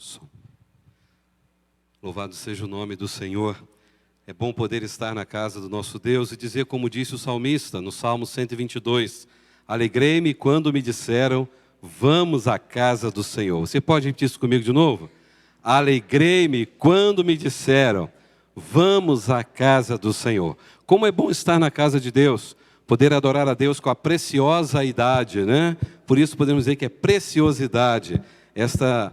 Som. Louvado seja o nome do Senhor. É bom poder estar na casa do nosso Deus e dizer como disse o salmista no Salmo 122, alegrei-me quando me disseram, vamos à casa do Senhor. Você pode repetir isso comigo de novo? Alegrei-me quando me disseram, vamos à casa do Senhor. Como é bom estar na casa de Deus, poder adorar a Deus com a preciosa idade, né? Por isso podemos dizer que é preciosidade, esta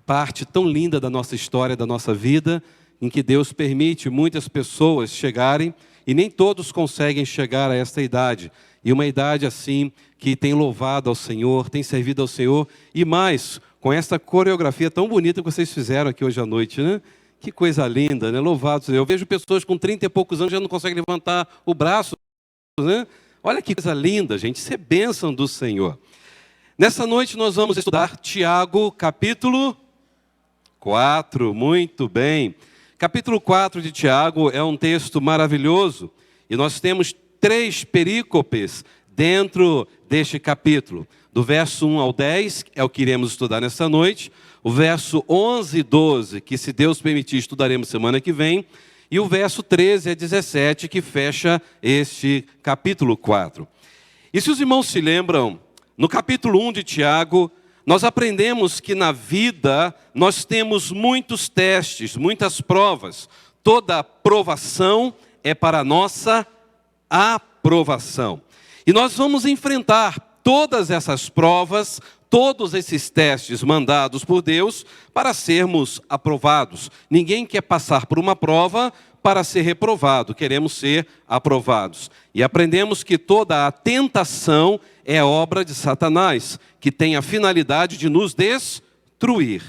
parte tão linda da nossa história, da nossa vida, em que Deus permite muitas pessoas chegarem, e nem todos conseguem chegar a esta idade. E uma idade assim, que tem louvado ao Senhor, tem servido ao Senhor, e mais, com esta coreografia tão bonita que vocês fizeram aqui hoje à noite, né? Que coisa linda, né? Louvado Senhor. Eu vejo pessoas com 30 e poucos anos já não conseguem levantar o braço, né? Olha que coisa linda, gente, isso é bênção do Senhor. Nessa noite nós vamos estudar Tiago, capítulo 4, muito bem. Capítulo 4 de Tiago é um texto maravilhoso e nós temos 3 perícopes dentro deste capítulo. Do verso 1 ao 10 é o que iremos estudar nessa noite, o verso 11 e 12, que se Deus permitir estudaremos semana que vem, e o verso 13 a 17 que fecha este capítulo 4. E se os irmãos se lembram, no capítulo 1 de Tiago, nós aprendemos que na vida nós temos muitos testes, muitas provas. Toda provação é para a nossa aprovação. E nós vamos enfrentar todas essas provas, todos esses testes mandados por Deus para sermos aprovados. Ninguém quer passar por uma prova para ser reprovado, queremos ser aprovados. E aprendemos que toda a tentação é obra de Satanás, que tem a finalidade de nos destruir.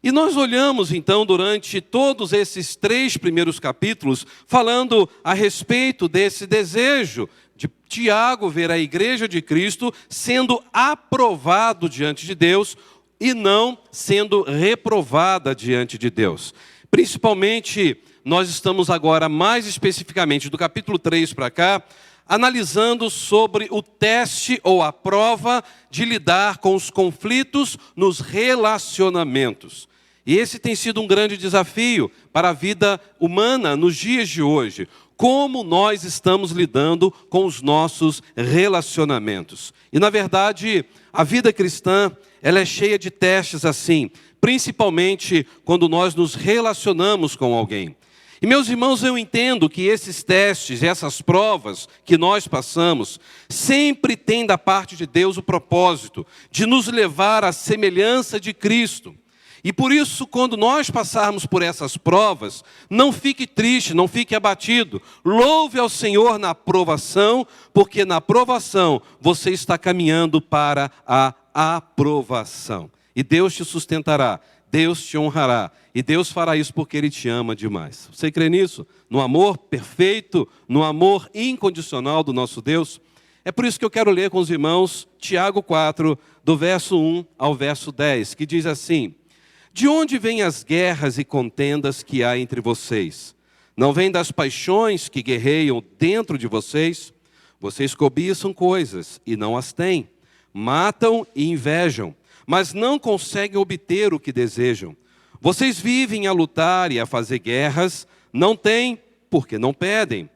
E nós olhamos então durante todos esses 3 primeiros capítulos, falando a respeito desse desejo de Tiago ver a igreja de Cristo sendo aprovado diante de Deus e não sendo reprovada diante de Deus. Principalmente, nós estamos agora mais especificamente do capítulo 3 para cá, analisando sobre o teste ou a prova de lidar com os conflitos nos relacionamentos. E esse tem sido um grande desafio para a vida humana nos dias de hoje. Como nós estamos lidando com os nossos relacionamentos. E na verdade, a vida cristã, ela é cheia de testes assim, principalmente quando nós nos relacionamos com alguém. E meus irmãos, eu entendo que esses testes, essas provas que nós passamos, sempre tem da parte de Deus o propósito de nos levar à semelhança de Cristo. E por isso, quando nós passarmos por essas provas, não fique triste, não fique abatido. Louve ao Senhor na aprovação, porque na aprovação você está caminhando para a aprovação. E Deus te sustentará, Deus te honrará. E Deus fará isso porque Ele te ama demais. Você crê nisso? No amor perfeito, no amor incondicional do nosso Deus? É por isso que eu quero ler com os irmãos Tiago 4, do verso 1 ao verso 10, que diz assim: de onde vêm as guerras e contendas que há entre vocês? Não vêm das paixões que guerreiam dentro de vocês? Vocês cobiçam coisas e não as têm. Matam e invejam, mas não conseguem obter o que desejam. Vocês vivem a lutar e a fazer guerras, não têm porque não pedem.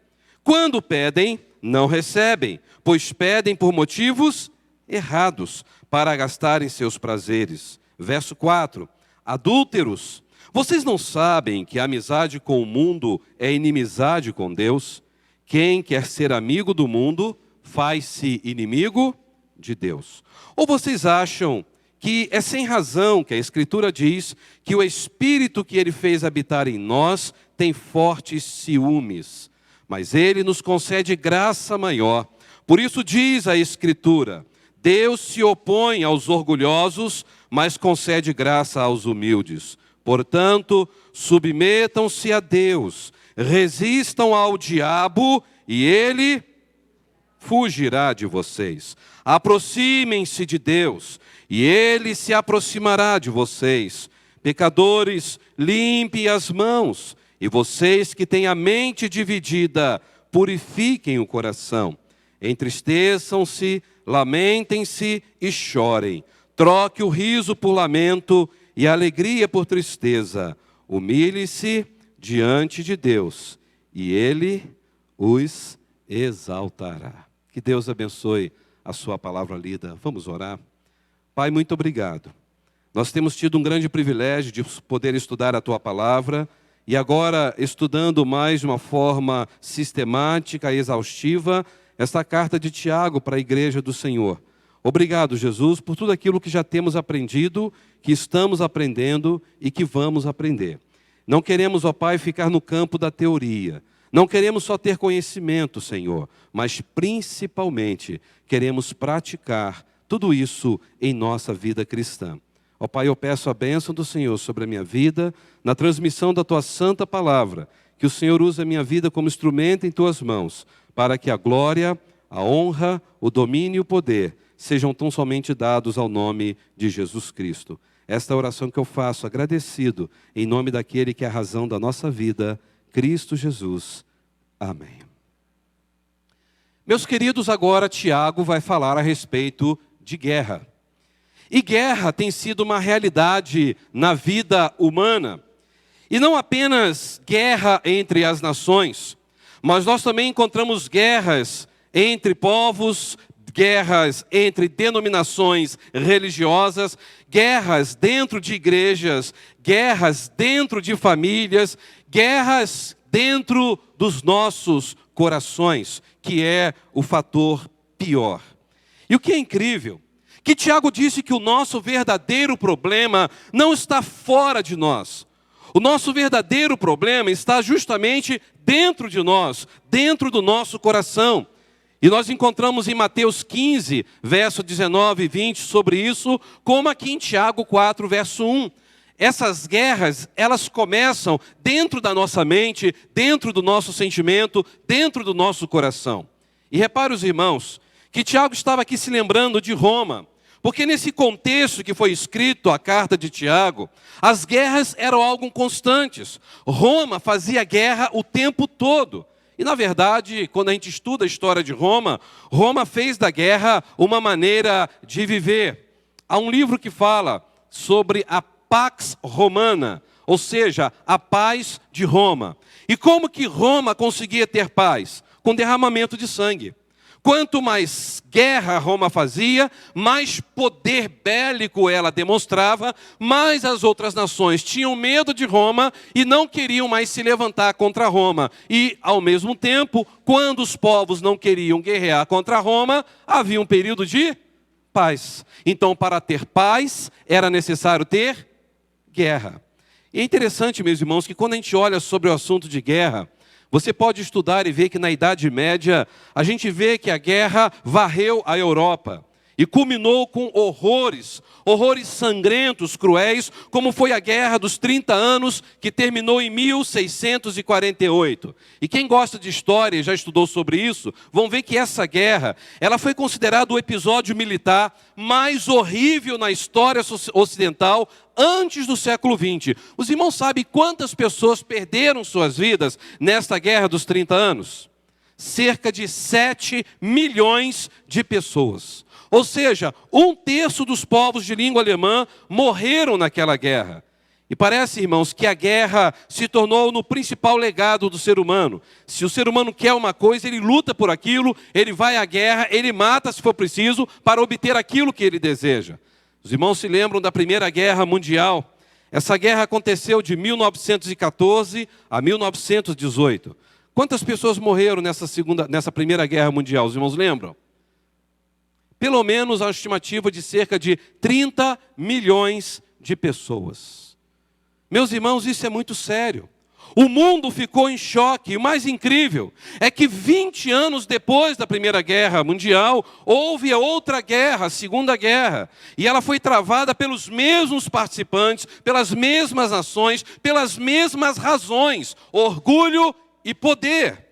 Quando pedem, não recebem, pois pedem por motivos errados, para gastarem seus prazeres. Verso 4. Adúlteros, vocês não sabem que a amizade com o mundo é inimizade com Deus? Quem quer ser amigo do mundo, faz-se inimigo de Deus. Ou vocês acham que é sem razão que a Escritura diz que o Espírito que Ele fez habitar em nós tem fortes ciúmes, mas Ele nos concede graça maior. Por isso diz a Escritura, Deus se opõe aos orgulhosos, mas concede graça aos humildes. Portanto, submetam-se a Deus, resistam ao diabo e ele fugirá de vocês. Aproximem-se de Deus e Ele se aproximará de vocês. Pecadores, limpem as mãos. E vocês que têm a mente dividida, purifiquem o coração. Entristeçam-se, lamentem-se e chorem. Troque o riso por lamento e alegria por tristeza. Humilhe-se diante de Deus, e Ele os exaltará. Que Deus abençoe a sua palavra lida. Vamos orar? Pai, muito obrigado. Nós temos tido um grande privilégio de poder estudar a tua palavra, e agora, estudando mais de uma forma sistemática e exaustiva, esta carta de Tiago para a igreja do Senhor. Obrigado, Jesus, por tudo aquilo que já temos aprendido, que estamos aprendendo e que vamos aprender. Não queremos, ó Pai, ficar no campo da teoria. Não queremos só ter conhecimento, Senhor, mas principalmente queremos praticar tudo isso em nossa vida cristã. Ó Pai, eu peço a bênção do Senhor sobre a minha vida, na transmissão da Tua santa palavra, que o Senhor use a minha vida como instrumento em Tuas mãos, para que a glória, a honra, o domínio e o poder sejam tão somente dados ao nome de Jesus Cristo. Esta é a oração que eu faço, agradecido, em nome daquele que é a razão da nossa vida, Cristo Jesus. Amém. Meus queridos, agora Tiago vai falar a respeito de guerra. E guerra tem sido uma realidade na vida humana. E não apenas guerra entre as nações, mas nós também encontramos guerras entre povos, guerras entre denominações religiosas, guerras dentro de igrejas, guerras dentro de famílias, guerras dentro dos nossos corações, que é o fator pior. E o que é incrível, que Tiago disse que o nosso verdadeiro problema não está fora de nós. O nosso verdadeiro problema está justamente dentro de nós, dentro do nosso coração. E nós encontramos em Mateus 15, verso 19 e 20 sobre isso, como aqui em Tiago 4, verso 1. Essas guerras, elas começam dentro da nossa mente, dentro do nosso sentimento, dentro do nosso coração. E repare, os irmãos, que Tiago estava aqui se lembrando de Roma, porque nesse contexto que foi escrito a carta de Tiago, as guerras eram algo constantes. Roma fazia guerra o tempo todo. E na verdade, quando a gente estuda a história de Roma, Roma fez da guerra uma maneira de viver. Há um livro que fala sobre a Pax Romana, ou seja, a paz de Roma. E como que Roma conseguia ter paz? Com derramamento de sangue. Quanto mais guerra Roma fazia, mais poder bélico ela demonstrava, mais as outras nações tinham medo de Roma e não queriam mais se levantar contra Roma. E, ao mesmo tempo, quando os povos não queriam guerrear contra Roma, havia um período de paz. Então, para ter paz, era necessário ter guerra. E é interessante, meus irmãos, que quando a gente olha sobre o assunto de guerra, você pode estudar e ver que na Idade Média, a gente vê que a guerra varreu a Europa e culminou com horrores sangrentos, cruéis, como foi a Guerra dos 30 Anos, que terminou em 1648. E quem gosta de história e já estudou sobre isso, vão ver que essa guerra, ela foi considerada o episódio militar mais horrível na história ocidental antes do século XX. Os irmãos sabem quantas pessoas perderam suas vidas nesta Guerra dos 30 Anos? Cerca de 7 milhões de pessoas. Ou seja, 1/3 dos povos de língua alemã morreram naquela guerra. E parece, irmãos, que a guerra se tornou no principal legado do ser humano. Se o ser humano quer uma coisa, ele luta por aquilo, ele vai à guerra, ele mata se for preciso, para obter aquilo que ele deseja. Os irmãos se lembram da Primeira Guerra Mundial. Essa guerra aconteceu de 1914 a 1918. Quantas pessoas morreram nessa Primeira Guerra Mundial? Os irmãos lembram? Pelo menos a estimativa de cerca de 30 milhões de pessoas. Meus irmãos, isso é muito sério. O mundo ficou em choque. E o mais incrível é que 20 anos depois da Primeira Guerra Mundial, houve a outra guerra, a Segunda Guerra. E ela foi travada pelos mesmos participantes, pelas mesmas nações, pelas mesmas razões, orgulho e poder.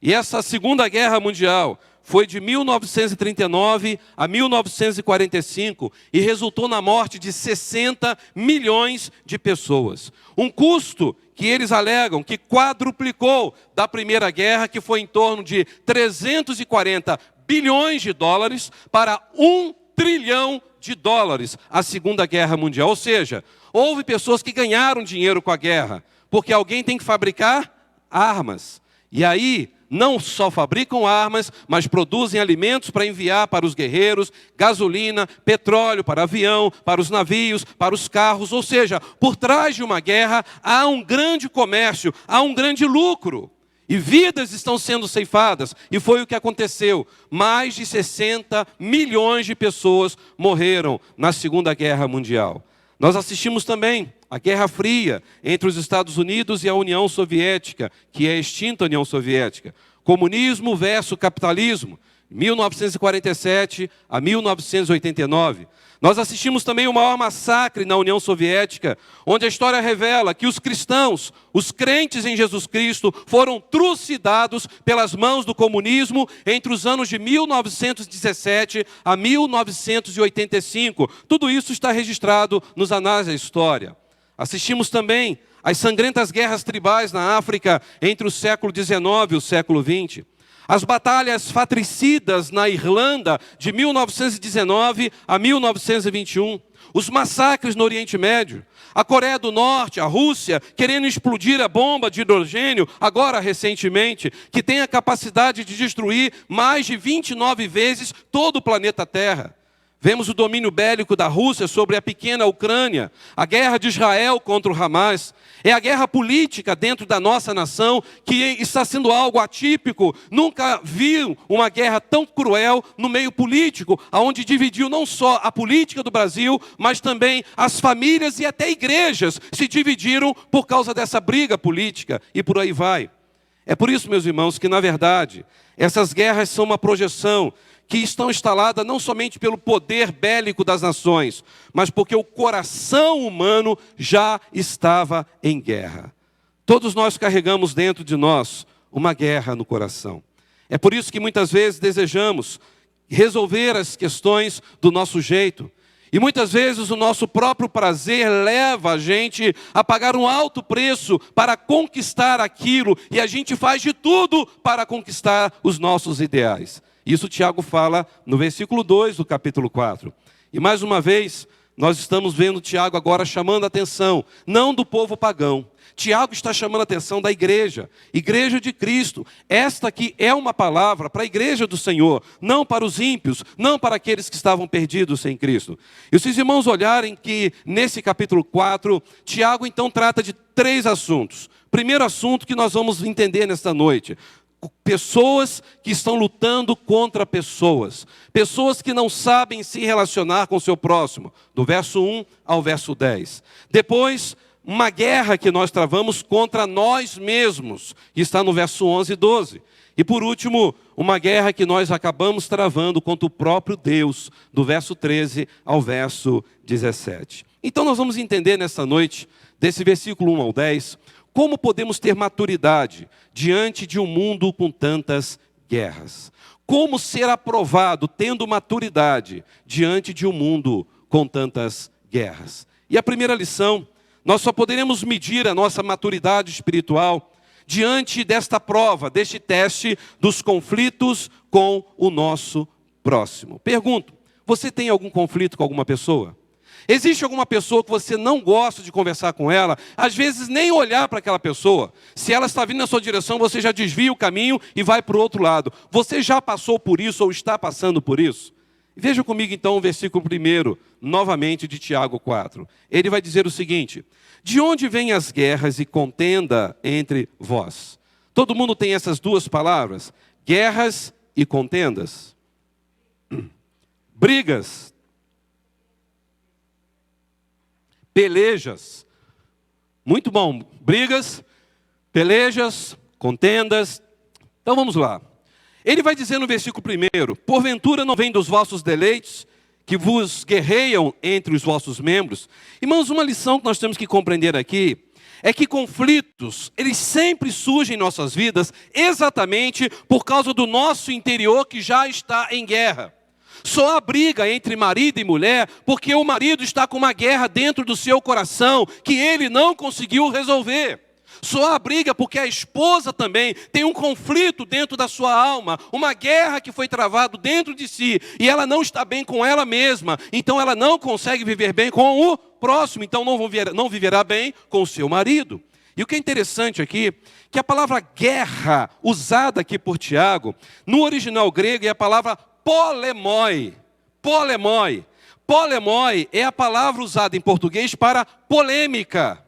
E essa Segunda Guerra Mundial foi de 1939 a 1945 e resultou na morte de 60 milhões de pessoas. Um custo que eles alegam que quadruplicou da Primeira Guerra, que foi em torno de 340 bilhões de dólares, para 1 trilhão de dólares a Segunda Guerra Mundial. Ou seja, houve pessoas que ganharam dinheiro com a guerra, porque alguém tem que fabricar armas. E aí, não só fabricam armas, mas produzem alimentos para enviar para os guerreiros, gasolina, petróleo para avião, para os navios, para os carros. Ou seja, por trás de uma guerra há um grande comércio, há um grande lucro. E vidas estão sendo ceifadas. E foi o que aconteceu. Mais de 60 milhões de pessoas morreram na Segunda Guerra Mundial. Nós assistimos também a Guerra Fria entre os Estados Unidos e a União Soviética, que é a extinta União Soviética. Comunismo versus capitalismo, 1947 a 1989. Nós assistimos também o maior massacre na União Soviética, onde a história revela que os cristãos, os crentes em Jesus Cristo, foram trucidados pelas mãos do comunismo entre os anos de 1917 a 1985. Tudo isso está registrado nos anais da história. Assistimos também às sangrentas guerras tribais na África entre o século XIX e o século XX. As batalhas fratricidas na Irlanda de 1919 a 1921. Os massacres no Oriente Médio. A Coreia do Norte, a Rússia, querendo explodir a bomba de hidrogênio, agora recentemente, que tem a capacidade de destruir mais de 29 vezes todo o planeta Terra. Vemos o domínio bélico da Rússia sobre a pequena Ucrânia, a guerra de Israel contra o Hamas. É a guerra política dentro da nossa nação que está sendo algo atípico. Nunca vi uma guerra tão cruel no meio político, onde dividiu não só a política do Brasil, mas também as famílias e até igrejas se dividiram por causa dessa briga política e por aí vai. É por isso, meus irmãos, que na verdade essas guerras são uma projeção que estão instaladas não somente pelo poder bélico das nações, mas porque o coração humano já estava em guerra. Todos nós carregamos dentro de nós uma guerra no coração. É por isso que muitas vezes desejamos resolver as questões do nosso jeito. E muitas vezes o nosso próprio prazer leva a gente a pagar um alto preço para conquistar aquilo, e a gente faz de tudo para conquistar os nossos ideais. Isso Tiago fala no versículo 2 do capítulo 4. E mais uma vez, nós estamos vendo Tiago agora chamando a atenção, não do povo pagão. Tiago está chamando a atenção da igreja de Cristo. Esta aqui é uma palavra para a igreja do Senhor, não para os ímpios, não para aqueles que estavam perdidos sem Cristo. E se os irmãos olharem que nesse capítulo 4, Tiago então trata de 3 assuntos. Primeiro assunto que nós vamos entender nesta noite: pessoas que estão lutando contra pessoas. Pessoas que não sabem se relacionar com o seu próximo. Do verso 1 ao verso 10. Depois, uma guerra que nós travamos contra nós mesmos, que está no verso 11 e 12. E por último, uma guerra que nós acabamos travando contra o próprio Deus, do verso 13 ao verso 17. Então nós vamos entender nessa noite, desse versículo 1 ao 10, como podemos ter maturidade diante de um mundo com tantas guerras. Como ser aprovado tendo maturidade diante de um mundo com tantas guerras. E a primeira lição: nós só poderemos medir a nossa maturidade espiritual diante desta prova, deste teste dos conflitos com o nosso próximo. Pergunto, você tem algum conflito com alguma pessoa? Existe alguma pessoa que você não gosta de conversar com ela? Às vezes nem olhar para aquela pessoa. Se ela está vindo na sua direção, você já desvia o caminho e vai para o outro lado. Você já passou por isso ou está passando por isso? Veja comigo então o versículo 1, novamente de Tiago 4. Ele vai dizer o seguinte: de onde vêm as guerras e contenda entre vós? Todo mundo tem essas duas palavras? Guerras e contendas. Brigas. Pelejas. Muito bom. Brigas, pelejas, contendas. Então vamos lá. Ele vai dizer no versículo 1: porventura não vem dos vossos deleites, que vos guerreiam entre os vossos membros? Irmãos, uma lição que nós temos que compreender aqui é que conflitos, eles sempre surgem em nossas vidas exatamente por causa do nosso interior que já está em guerra. Só há briga entre marido e mulher porque o marido está com uma guerra dentro do seu coração que ele não conseguiu resolver. Só há briga porque a esposa também tem um conflito dentro da sua alma, uma guerra que foi travada dentro de si, e ela não está bem com ela mesma, então ela não consegue viver bem com o próximo, então não viverá bem com o seu marido. E o que é interessante aqui, que a palavra guerra, usada aqui por Tiago, no original grego é a palavra polemoi. Polemoi. Polemoi é a palavra usada em português para polêmica.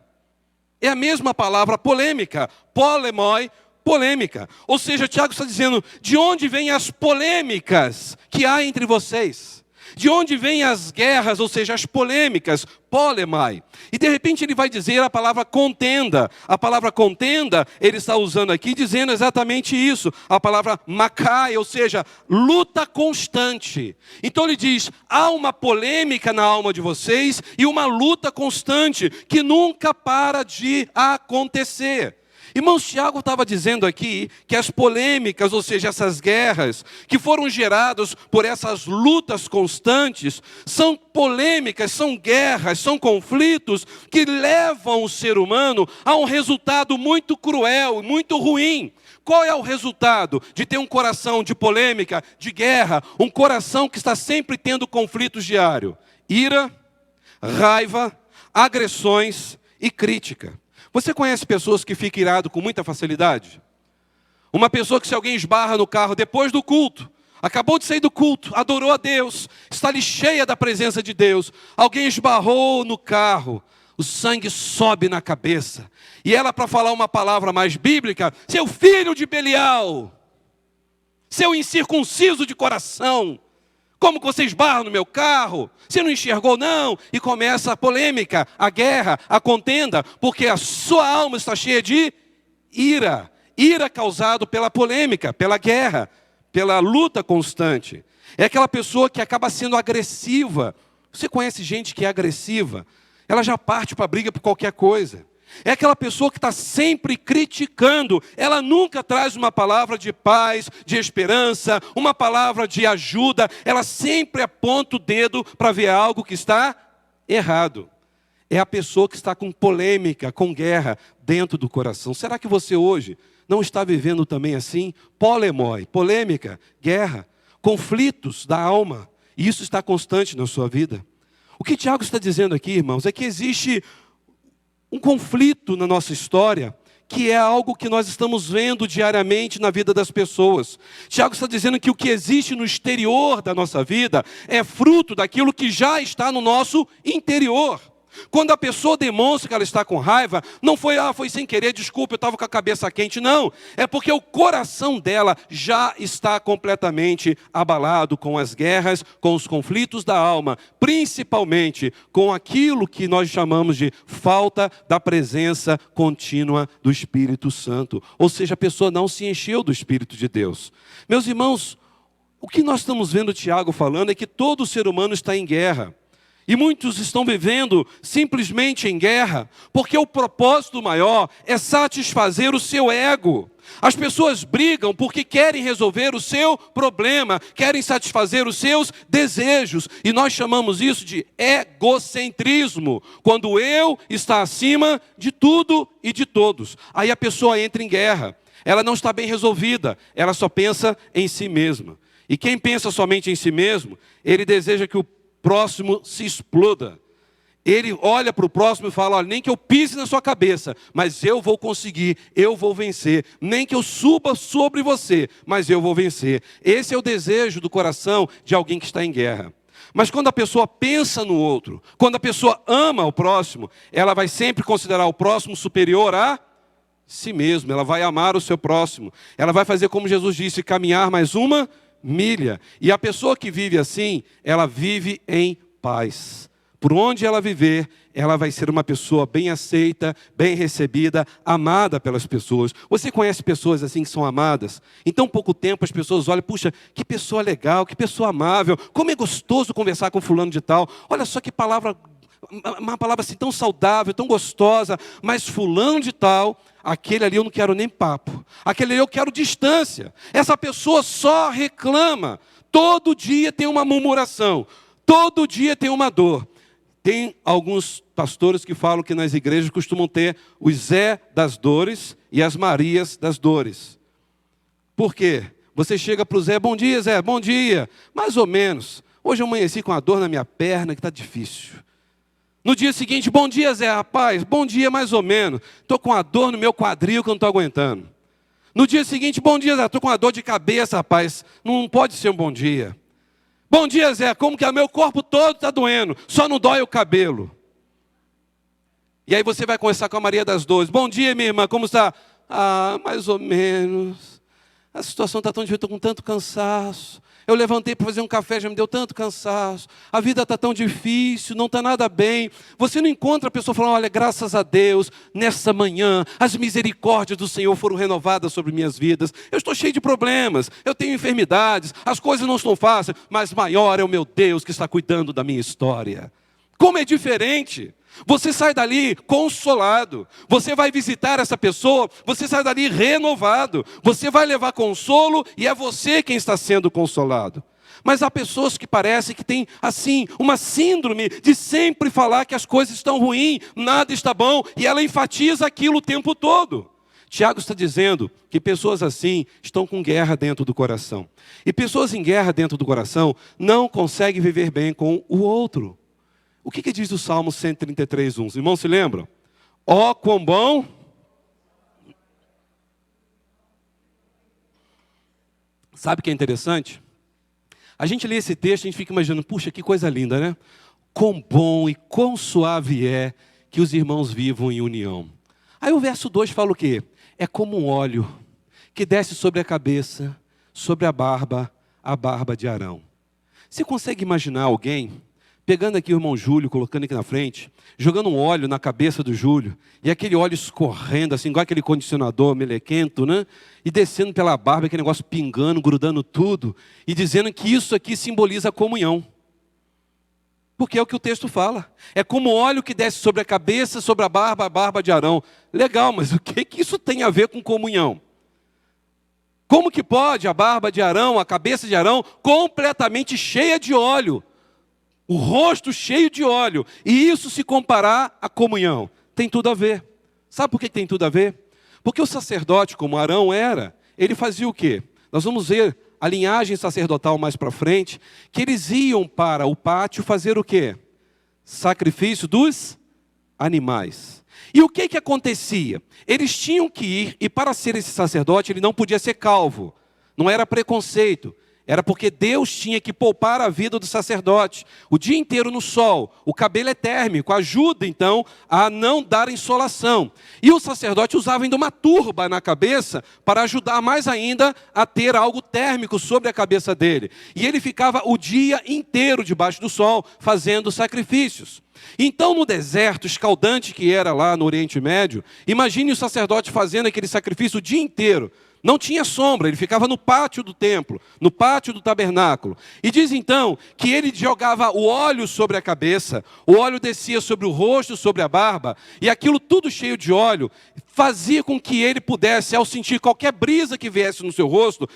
É a mesma palavra polêmica. Polemoi, polêmica. Ou seja, Tiago está dizendo, de onde vêm as polêmicas que há entre vocês? De onde vêm as guerras, ou seja, as polêmicas? Polemai. E de repente ele vai dizer a palavra contenda. A palavra contenda, ele está usando aqui, dizendo exatamente isso. A palavra macai, ou seja, luta constante. Então ele diz, há uma polêmica na alma de vocês e uma luta constante que nunca para de acontecer. Irmãos, Tiago estava dizendo aqui que as polêmicas, ou seja, essas guerras que foram geradas por essas lutas constantes, são polêmicas, são guerras, são conflitos que levam o ser humano a um resultado muito cruel, muito ruim. Qual é o resultado de ter um coração de polêmica, de guerra, um coração que está sempre tendo conflitos diários? Ira, raiva, agressões e crítica. Você conhece pessoas que ficam iradas com muita facilidade? Uma pessoa que se alguém esbarra no carro depois do culto, acabou de sair do culto, adorou a Deus, está ali cheia da presença de Deus, alguém esbarrou no carro, o sangue sobe na cabeça, e ela, para falar uma palavra mais bíblica, seu filho de Belial, seu incircunciso de coração, como que você esbarra no meu carro? Você não enxergou, não? E começa a polêmica, a guerra, a contenda, porque a sua alma está cheia de ira. Ira causada pela polêmica, pela guerra, pela luta constante. É aquela pessoa que acaba sendo agressiva. Você conhece gente que é agressiva? Ela já parte para a briga por qualquer coisa. É aquela pessoa que está sempre criticando. Ela nunca traz uma palavra de paz, de esperança, uma palavra de ajuda. Ela sempre aponta o dedo para ver algo que está errado. É a pessoa que está com polêmica, com guerra dentro do coração. Será que você hoje não está vivendo também assim? Polemoi, polêmica, guerra, conflitos da alma. E isso está constante na sua vida. O que Tiago está dizendo aqui, irmãos, é que existe um conflito na nossa história, que é algo que nós estamos vendo diariamente na vida das pessoas. Tiago está dizendo que o que existe no exterior da nossa vida é fruto daquilo que já está no nosso interior. Quando a pessoa demonstra que ela está com raiva, não foi, foi sem querer, desculpa, eu estava com a cabeça quente, não. É porque o coração dela já está completamente abalado com as guerras, com os conflitos da alma, principalmente com aquilo que nós chamamos de falta da presença contínua do Espírito Santo. Ou seja, a pessoa não se encheu do Espírito de Deus. Meus irmãos, o que nós estamos vendo Tiago falando é que todo ser humano está em guerra. E muitos estão vivendo simplesmente em guerra, porque o propósito maior é satisfazer o seu ego. As pessoas brigam porque querem resolver o seu problema, querem satisfazer os seus desejos. E nós chamamos isso de egocentrismo, quando o eu está acima de tudo e de todos. Aí a pessoa entra em guerra, ela não está bem resolvida, ela só pensa em si mesma. E quem pensa somente em si mesmo, ele deseja que o próximo se exploda. Ele olha para o próximo e fala, olha, nem que eu pise na sua cabeça, mas eu vou conseguir, eu vou vencer. Nem que eu suba sobre você, mas eu vou vencer. Esse é o desejo do coração de alguém que está em guerra. Mas quando a pessoa pensa no outro, quando a pessoa ama o próximo, ela vai sempre considerar o próximo superior a si mesmo. Ela vai amar o seu próximo. Ela vai fazer como Jesus disse, caminhar mais uma milha. E a pessoa que vive assim, ela vive em paz. Por onde ela viver, ela vai ser uma pessoa bem aceita, bem recebida, amada pelas pessoas. Você conhece pessoas assim que são amadas? Em tão pouco tempo as pessoas olham, puxa, que pessoa legal, que pessoa amável, como é gostoso conversar com fulano de tal. Olha só que palavra, uma palavra assim tão saudável, tão gostosa, mas fulano de tal, aquele ali eu não quero nem papo, aquele ali eu quero distância. Essa pessoa só reclama, todo dia tem uma murmuração, todo dia tem uma dor. Tem alguns pastores que falam que nas igrejas costumam ter os Zé das dores e as Marias das dores. Por quê? Você chega para o Zé, bom dia Zé, bom dia. Mais ou menos. Hoje eu amanheci com a dor na minha perna que está difícil. No dia seguinte, bom dia Zé, rapaz, bom dia mais ou menos. Estou com a dor no meu quadril que eu não estou aguentando. No dia seguinte, bom dia Zé, estou com a dor de cabeça, rapaz. Não pode ser um bom dia. Bom dia Zé, como que é? Meu corpo todo está doendo, só não dói o cabelo. E aí você vai conversar com a Maria das Dores. Bom dia minha irmã, como está? Ah, mais ou menos. A situação está tão difícil, estou com tanto cansaço. Eu levantei para fazer um café, já me deu tanto cansaço. A vida está tão difícil, não está nada bem. Você não encontra a pessoa falando, olha, graças a Deus, nessa manhã, as misericórdias do Senhor foram renovadas sobre minhas vidas. Eu estou cheio de problemas, eu tenho enfermidades, as coisas não estão fáceis, mas maior é o meu Deus que está cuidando da minha história. Como é diferente. Você sai dali consolado, você vai visitar essa pessoa, você sai dali renovado, você vai levar consolo e é você quem está sendo consolado. Mas há pessoas que parecem que têm, assim, uma síndrome de sempre falar que as coisas estão ruins, nada está bom, e ela enfatiza aquilo o tempo todo. Tiago está dizendo que pessoas assim estão com guerra dentro do coração. E pessoas em guerra dentro do coração não conseguem viver bem com o outro. O que diz o Salmo 133, 1? Os irmãos se lembram? Ó, quão bom! Sabe o que é interessante? A gente lê esse texto e a gente fica imaginando, puxa, que coisa linda, né? Quão bom e quão suave é que os irmãos vivam em união. Aí o verso 2 fala o quê? É como um óleo que desce sobre a cabeça, sobre a barba de Arão. Você consegue imaginar alguém pegando aqui o irmão Júlio, colocando aqui na frente, jogando um óleo na cabeça do Júlio, e aquele óleo escorrendo, assim, igual aquele condicionador melequento, né? E descendo pela barba, aquele negócio pingando, grudando tudo, e dizendo que isso aqui simboliza a comunhão. Porque é o que o texto fala. É como óleo que desce sobre a cabeça, sobre a barba de Arão. Legal, mas o que isso tem a ver com comunhão? Como que pode a barba de Arão, a cabeça de Arão, completamente cheia de óleo, o rosto cheio de óleo, e isso se comparar à comunhão? Tem tudo a ver. Sabe por que tem tudo a ver? Porque o sacerdote, como Arão era, ele fazia o quê? Nós vamos ver a linhagem sacerdotal mais para frente, que eles iam para o pátio fazer o quê? Sacrifício dos animais. E o que acontecia? Eles tinham que ir, e para ser esse sacerdote, ele não podia ser calvo. Não era preconceito. Era porque Deus tinha que poupar a vida do sacerdote. O dia inteiro no sol, o cabelo é térmico, ajuda então a não dar insolação. E o sacerdote usava ainda uma turba na cabeça para ajudar mais ainda a ter algo térmico sobre a cabeça dele. E ele ficava o dia inteiro debaixo do sol fazendo sacrifícios. Então no deserto escaldante que era lá no Oriente Médio, imagine o sacerdote fazendo aquele sacrifício o dia inteiro. Não tinha sombra, ele ficava no pátio do templo, no pátio do tabernáculo. E diz então que ele jogava o óleo sobre a cabeça, o óleo descia sobre o rosto, sobre a barba, e aquilo tudo cheio de óleo fazia com que ele pudesse, ao sentir qualquer brisa que viesse no seu rosto,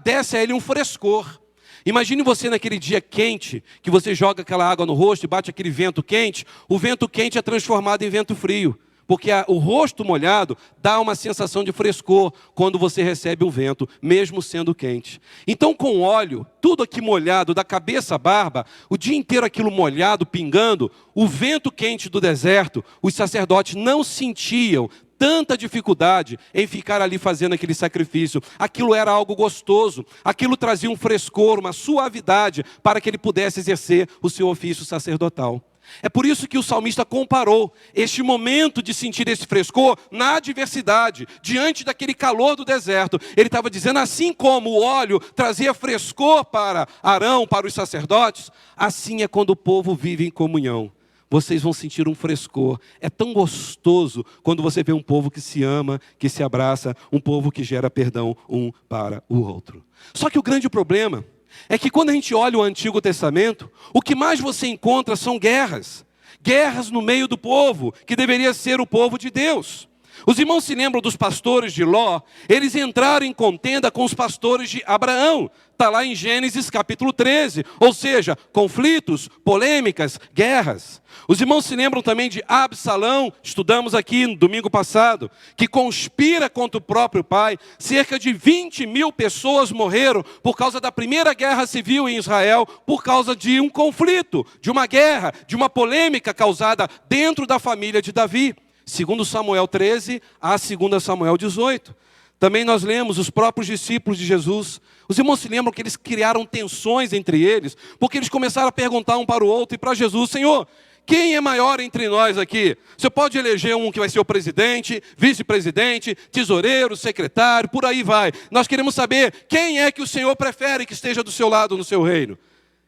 desse a ele um frescor. Imagine você naquele dia quente, que você joga aquela água no rosto e bate aquele vento quente, o vento quente é transformado em vento frio. Porque o rosto molhado dá uma sensação de frescor quando você recebe um vento, mesmo sendo quente. Então com óleo, tudo aqui molhado, da cabeça à barba, o dia inteiro aquilo molhado, pingando, o vento quente do deserto, os sacerdotes não sentiam tanta dificuldade em ficar ali fazendo aquele sacrifício. Aquilo era algo gostoso, aquilo trazia um frescor, uma suavidade para que ele pudesse exercer o seu ofício sacerdotal. É por isso que o salmista comparou este momento de sentir esse frescor na adversidade, diante daquele calor do deserto. Ele estava dizendo, assim como o óleo trazia frescor para Arão, para os sacerdotes, assim é quando o povo vive em comunhão. Vocês vão sentir um frescor. É tão gostoso quando você vê um povo que se ama, que se abraça, um povo que gera perdão um para o outro. Só que o grande problema é que quando a gente olha o Antigo Testamento, o que mais você encontra são guerras. Guerras no meio do povo, que deveria ser o povo de Deus. Os irmãos se lembram dos pastores de Ló? Eles entraram em contenda com os pastores de Abraão. Está lá em Gênesis capítulo 13. Ou seja, conflitos, polêmicas, guerras. Os irmãos se lembram também de Absalão, estudamos aqui no domingo passado, que conspira contra o próprio pai. Cerca de 20.000 pessoas morreram por causa da primeira guerra civil em Israel, por causa de um conflito, de uma guerra, de uma polêmica causada dentro da família de Davi. Segundo Samuel 13 a 2 Samuel 18. Também nós lemos os próprios discípulos de Jesus. Os irmãos se lembram que eles criaram tensões entre eles, porque eles começaram a perguntar um para o outro e para Jesus: Senhor, quem é maior entre nós aqui? Você pode eleger um que vai ser o presidente, vice-presidente, tesoureiro, secretário, por aí vai. Nós queremos saber quem é que o Senhor prefere que esteja do seu lado no seu reino.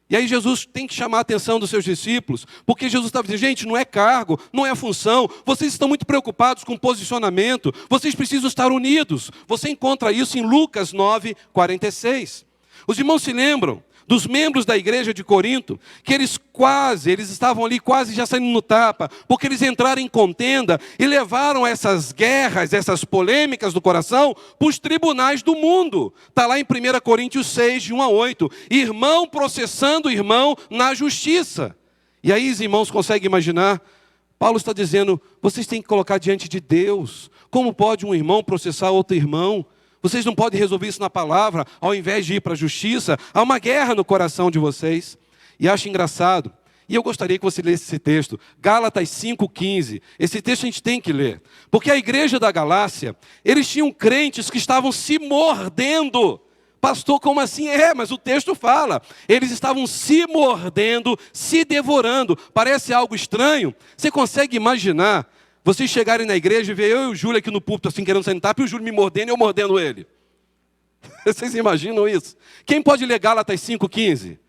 E aí Jesus tem que chamar a atenção dos seus discípulos, porque Jesus estava dizendo: gente, não é cargo, não é função, vocês estão muito preocupados com posicionamento, vocês precisam estar unidos. Você encontra isso em Lucas 9, 46. Os irmãos se lembram dos membros da igreja de Corinto, que eles estavam ali quase já saindo no tapa, porque eles entraram em contenda e levaram essas guerras, essas polêmicas do coração para os tribunais do mundo. Está lá em 1 Coríntios 6, de 1 a 8. Irmão processando irmão na justiça. E aí os irmãos conseguem imaginar? Paulo está dizendo: vocês têm que colocar diante de Deus. Como pode um irmão processar outro irmão? Vocês não podem resolver isso na palavra, ao invés de ir para a justiça. Há uma guerra no coração de vocês. E acho engraçado. E eu gostaria que você lesse esse texto. Gálatas 5,15. Esse texto a gente tem que ler. Porque a igreja da Galácia, eles tinham crentes que estavam se mordendo. Pastor, como assim? Mas o texto fala. Eles estavam se mordendo, se devorando. Parece algo estranho. Você consegue imaginar vocês chegarem na igreja e ver eu e o Júlio aqui no púlpito assim querendo sentar, e o Júlio me mordendo e eu mordendo ele? Vocês imaginam isso? Quem pode ler Gálatas 5,15?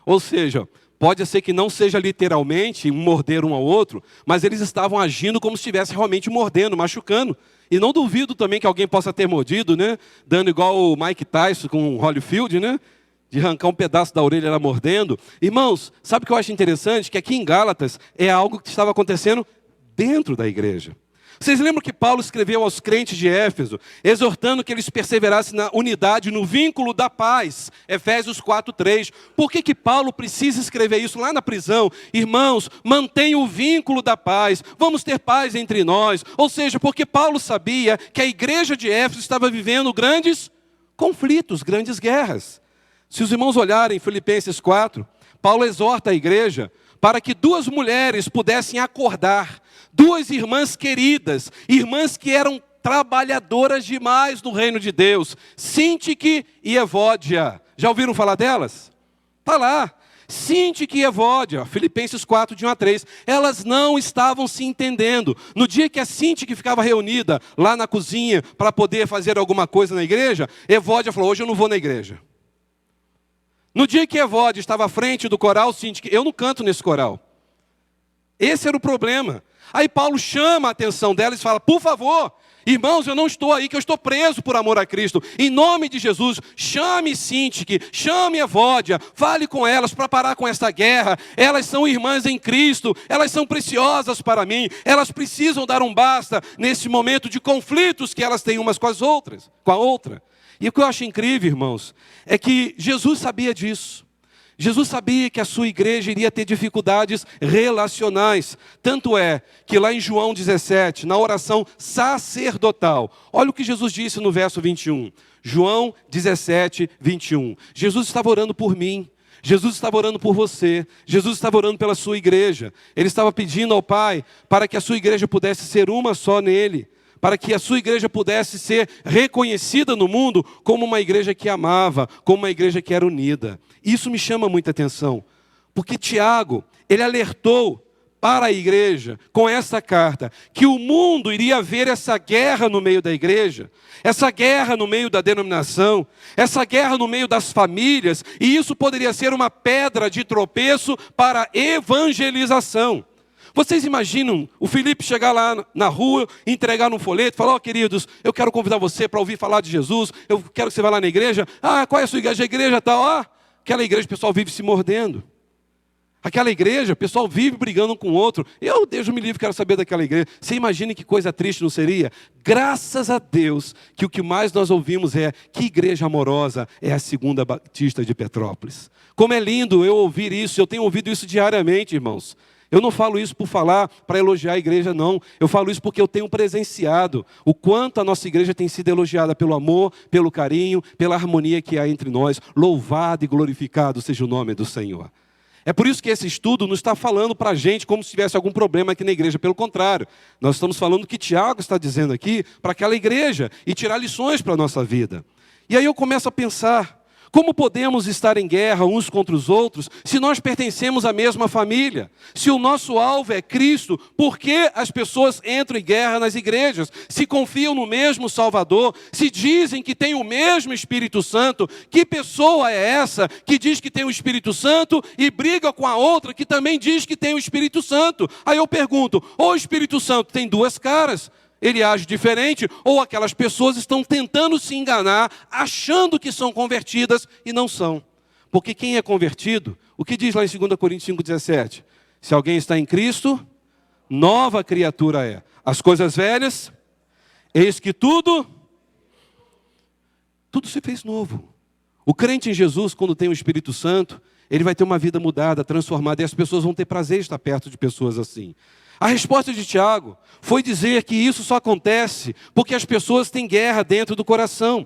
Ou seja, pode ser que não seja literalmente um morder um ao outro, mas eles estavam agindo como se estivessem realmente mordendo, machucando. E não duvido também que alguém possa ter mordido, né? Dando igual o Mike Tyson com o Holyfield, né? De arrancar um pedaço da orelha lá mordendo. Irmãos, sabe o que eu acho interessante? Que aqui em Gálatas é algo que estava acontecendo dentro da igreja. Vocês lembram que Paulo escreveu aos crentes de Éfeso, exortando que eles perseverassem na unidade, no vínculo da paz, Efésios 4:3. Por que Paulo precisa escrever isso lá na prisão? Irmãos, mantenham o vínculo da paz, vamos ter paz entre nós. Ou seja, porque Paulo sabia que a igreja de Éfeso estava vivendo grandes conflitos, grandes guerras. Se os irmãos olharem Filipenses 4, Paulo exorta a igreja para que duas mulheres pudessem acordar, duas irmãs queridas, irmãs que eram trabalhadoras demais no reino de Deus, Sintique e Evódia. Já ouviram falar delas? Está lá. Sintique e Evódia, Filipenses 4, de 1 a 3. Elas não estavam se entendendo. No dia que a Sintique ficava reunida lá na cozinha para poder fazer alguma coisa na igreja, Evódia falou: hoje eu não vou na igreja. No dia que Evódia estava à frente do coral, Sintique: eu não canto nesse coral. Esse era o problema. Aí Paulo chama a atenção delas e fala: por favor, irmãos, eu não estou aí, que eu estou preso por amor a Cristo. Em nome de Jesus, chame Sintique, chame Evódia, fale com elas para parar com essa guerra. Elas são irmãs em Cristo, elas são preciosas para mim. Elas precisam dar um basta nesse momento de conflitos que elas têm umas com as outras, com a outra. E o que eu acho incrível, irmãos, é que Jesus sabia disso. Jesus sabia que a sua igreja iria ter dificuldades relacionais. Tanto é que lá em João 17, na oração sacerdotal, olha o que Jesus disse no verso 21. João 17, 21. Jesus estava orando por mim. Jesus estava orando por você. Jesus estava orando pela sua igreja. Ele estava pedindo ao Pai para que a sua igreja pudesse ser uma só nele, para que a sua igreja pudesse ser reconhecida no mundo como uma igreja que amava, como uma igreja que era unida. Isso me chama muita atenção, porque Tiago, ele alertou para a igreja, com essa carta, que o mundo iria ver essa guerra no meio da igreja, essa guerra no meio da denominação, essa guerra no meio das famílias, e isso poderia ser uma pedra de tropeço para a evangelização. Vocês imaginam o Felipe chegar lá na rua, entregar um folheto, falar, queridos, eu quero convidar você para ouvir falar de Jesus, eu quero que você vá lá na igreja. Qual é a sua igreja? A igreja tal, aquela igreja o pessoal vive se mordendo. Aquela igreja, o pessoal vive brigando um com o outro. Deus me livre, quero saber daquela igreja. Você imagina que coisa triste não seria? Graças a Deus, que o que mais nós ouvimos é, que igreja amorosa é a Segunda Batista de Petrópolis. Como é lindo eu ouvir isso, eu tenho ouvido isso diariamente, irmãos. Eu não falo isso por falar, para elogiar a igreja, não. Eu falo isso porque eu tenho presenciado o quanto a nossa igreja tem sido elogiada pelo amor, pelo carinho, pela harmonia que há entre nós. Louvado e glorificado seja o nome do Senhor. É por isso que esse estudo não está falando para a gente como se tivesse algum problema aqui na igreja. Pelo contrário, nós estamos falando o que Tiago está dizendo aqui para aquela igreja e tirar lições para a nossa vida. E aí eu começo a pensar, como podemos estar em guerra uns contra os outros se nós pertencemos à mesma família? Se o nosso alvo é Cristo, por que as pessoas entram em guerra nas igrejas? Se confiam no mesmo Salvador, se dizem que tem o mesmo Espírito Santo, que pessoa é essa que diz que tem o Espírito Santo e briga com a outra que também diz que tem o Espírito Santo? Aí eu pergunto, ou o Espírito Santo tem duas caras? Ele age diferente, ou aquelas pessoas estão tentando se enganar, achando que são convertidas e não são. Porque quem é convertido, o que diz lá em 2 Coríntios 5,17? Se alguém está em Cristo, nova criatura é. As coisas velhas, eis que tudo se fez novo. O crente em Jesus, quando tem o Espírito Santo, ele vai ter uma vida mudada, transformada, e as pessoas vão ter prazer em estar perto de pessoas assim. A resposta de Tiago foi dizer que isso só acontece porque as pessoas têm guerra dentro do coração.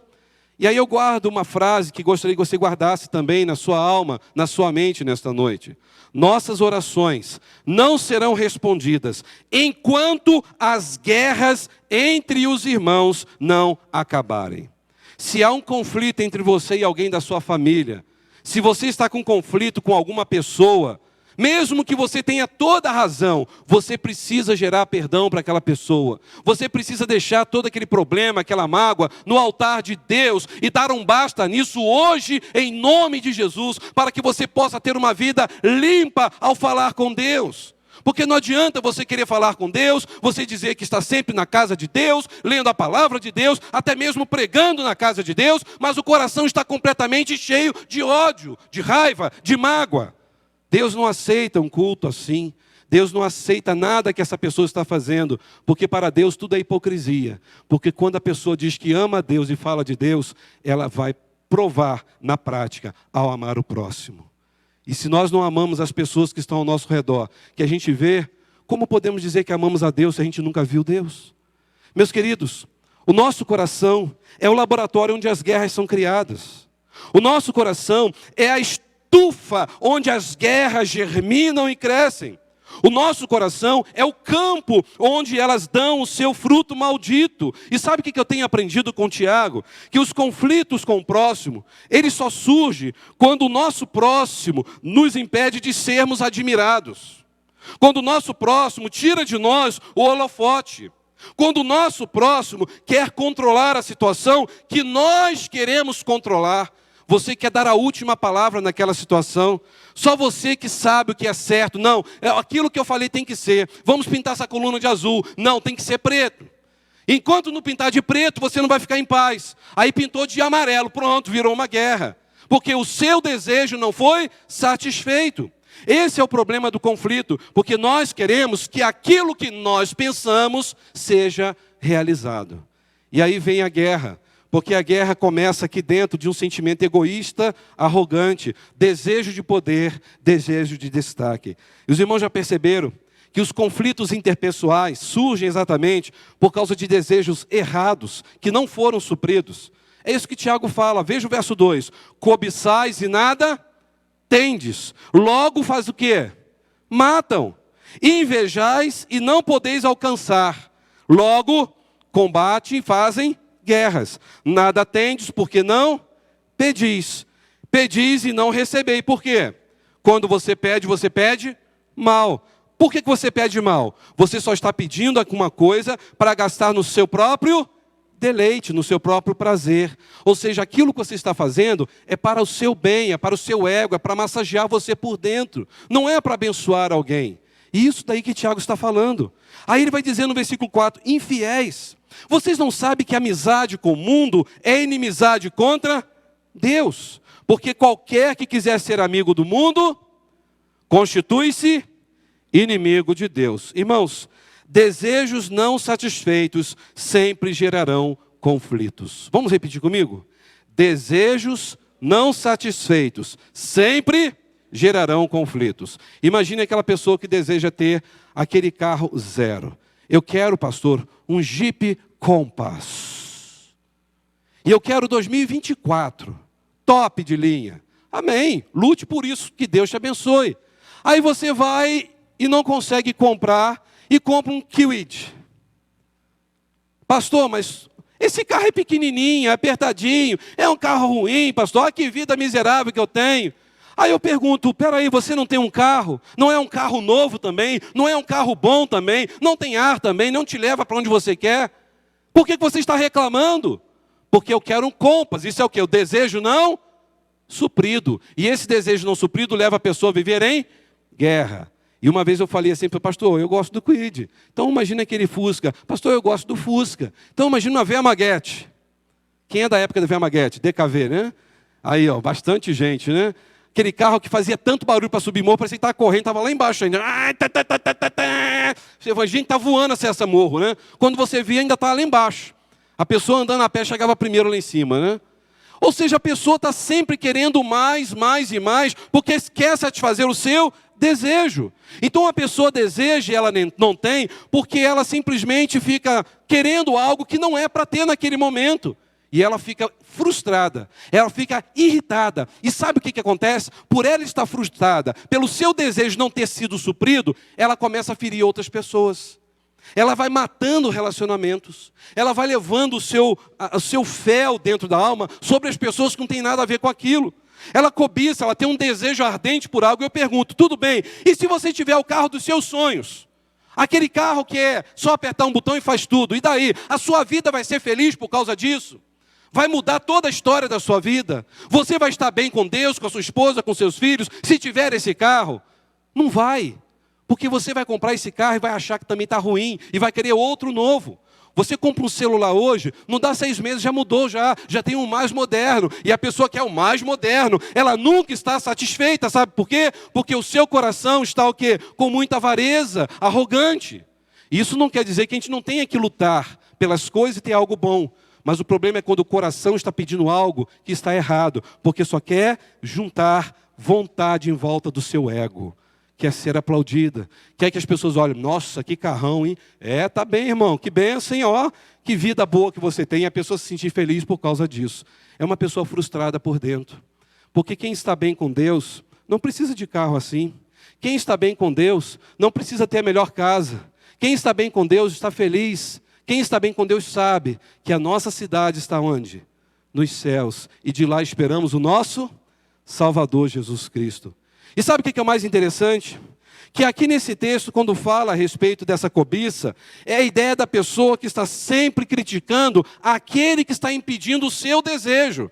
E aí eu guardo uma frase que gostaria que você guardasse também na sua alma, na sua mente nesta noite. Nossas orações não serão respondidas enquanto as guerras entre os irmãos não acabarem. Se há um conflito entre você e alguém da sua família, se você está com conflito com alguma pessoa, mesmo que você tenha toda a razão, você precisa gerar perdão para aquela pessoa. Você precisa deixar todo aquele problema, aquela mágoa, no altar de Deus e dar um basta nisso hoje, em nome de Jesus, para que você possa ter uma vida limpa ao falar com Deus. Porque não adianta você querer falar com Deus, você dizer que está sempre na casa de Deus, lendo a palavra de Deus, até mesmo pregando na casa de Deus, mas o coração está completamente cheio de ódio, de raiva, de mágoa. Deus não aceita um culto assim. Deus não aceita nada que essa pessoa está fazendo, porque para Deus tudo é hipocrisia. Porque quando a pessoa diz que ama a Deus e fala de Deus, ela vai provar na prática ao amar o próximo. E se nós não amamos as pessoas que estão ao nosso redor, que a gente vê, como podemos dizer que amamos a Deus se a gente nunca viu Deus? Meus queridos, o nosso coração é o laboratório onde as guerras são criadas. O nosso coração é a estufa onde as guerras germinam e crescem. O nosso coração é o campo onde elas dão o seu fruto maldito. E sabe o que eu tenho aprendido com Tiago? Que os conflitos com o próximo, ele só surge quando o nosso próximo nos impede de sermos admirados. Quando o nosso próximo tira de nós o holofote. Quando o nosso próximo quer controlar a situação que nós queremos controlar. Você quer dar a última palavra naquela situação. Só você que sabe o que é certo. Não, aquilo que eu falei tem que ser. Vamos pintar essa coluna de azul. Não, tem que ser preto. Enquanto não pintar de preto, você não vai ficar em paz. Aí pintou de amarelo, pronto, virou uma guerra. Porque o seu desejo não foi satisfeito. Esse é o problema do conflito. Porque nós queremos que aquilo que nós pensamos seja realizado. E aí vem a guerra. Porque a guerra começa aqui dentro de um sentimento egoísta, arrogante, desejo de poder, desejo de destaque. E os irmãos já perceberam que os conflitos interpessoais surgem exatamente por causa de desejos errados, que não foram supridos. É isso que Tiago fala, veja o verso 2. Cobiçais e nada tendes. Logo faz o quê? Matam. Invejais e não podeis alcançar. Logo combatem e fazem guerras. Nada tendes, porque não pedis. Pedis e não recebeis. Por quê? Quando você pede mal. Por que você pede mal? Você só está pedindo alguma coisa para gastar no seu próprio deleite, no seu próprio prazer. Ou seja, aquilo que você está fazendo é para o seu bem, é para o seu ego, é para massagear você por dentro. Não é para abençoar alguém. Isso daí que Tiago está falando. Aí ele vai dizer no versículo 4, infiéis. Vocês não sabem que amizade com o mundo é inimizade contra Deus? Porque qualquer que quiser ser amigo do mundo, constitui-se inimigo de Deus. Irmãos, desejos não satisfeitos sempre gerarão conflitos. Vamos repetir comigo? Desejos não satisfeitos sempre gerarão conflitos. Imagine aquela pessoa que deseja ter aquele carro zero. Eu quero, pastor, um Jeep Compass. E eu quero 2024, top de linha. Amém. Lute por isso, que Deus te abençoe. Aí você vai e não consegue comprar e compra um Kwid. Pastor, mas esse carro é pequenininho, é apertadinho, é um carro ruim, pastor, olha que vida miserável que eu tenho. Aí eu pergunto, peraí, você não tem um carro? Não é um carro novo também? Não é um carro bom também? Não tem ar também? Não te leva para onde você quer? Por que você está reclamando? Porque eu quero um Compass. Isso é o quê? O desejo não suprido. E esse desejo não suprido leva a pessoa a viver em guerra. E uma vez eu falei assim, pastor, eu gosto do Kwid. Então imagina aquele Fusca. Pastor, eu gosto do Fusca. Então imagina uma Veemaguete. Quem é da época da Veemaguete? DKV, né? Aí, ó, bastante gente, né? Aquele carro que fazia tanto barulho para subir morro, parecia que estava correndo, estava lá embaixo ainda. A gente está voando essa morro, né? Quando você via, ainda estava lá embaixo. A pessoa andando a pé chegava primeiro lá em cima, né? Ou seja, a pessoa está sempre querendo mais, mais e mais, porque quer satisfazer o seu desejo. Então a pessoa deseja e ela não tem, porque ela simplesmente fica querendo algo que não é para ter naquele momento. E ela fica frustrada, ela fica irritada. E sabe o que acontece? Por ela estar frustrada, pelo seu desejo não ter sido suprido, ela começa a ferir outras pessoas. Ela vai matando relacionamentos. Ela vai levando o seu fel dentro da alma sobre as pessoas que não têm nada a ver com aquilo. Ela cobiça, ela tem um desejo ardente por algo. Eu pergunto, tudo bem, e se você tiver o carro dos seus sonhos? Aquele carro que é só apertar um botão e faz tudo. E daí? A sua vida vai ser feliz por causa disso? Vai mudar toda a história da sua vida? Você vai estar bem com Deus, com a sua esposa, com seus filhos, se tiver esse carro? Não vai. Porque você vai comprar esse carro e vai achar que também está ruim e vai querer outro novo. Você compra um celular hoje, não dá 6 meses, já mudou, já tem um mais moderno. E a pessoa quer o mais moderno, ela nunca está satisfeita, sabe por quê? Porque o seu coração está o quê? Com muita avareza, arrogante. Isso não quer dizer que a gente não tenha que lutar pelas coisas e ter algo bom. Mas o problema é quando o coração está pedindo algo que está errado, porque só quer juntar vontade em volta do seu ego. Quer ser aplaudida, quer que as pessoas olhem, nossa, que carrão, hein? Tá bem, irmão, que bênção, hein? Ó, que vida boa que você tem, e a pessoa se sentir feliz por causa disso. É uma pessoa frustrada por dentro. Porque quem está bem com Deus, não precisa de carro assim. Quem está bem com Deus, não precisa ter a melhor casa. Quem está bem com Deus, está feliz. Quem está bem com Deus sabe que a nossa cidade está onde? Nos céus. E de lá esperamos o nosso Salvador Jesus Cristo. E sabe o que é o mais interessante? Que aqui nesse texto, quando fala a respeito dessa cobiça, é a ideia da pessoa que está sempre criticando aquele que está impedindo o seu desejo.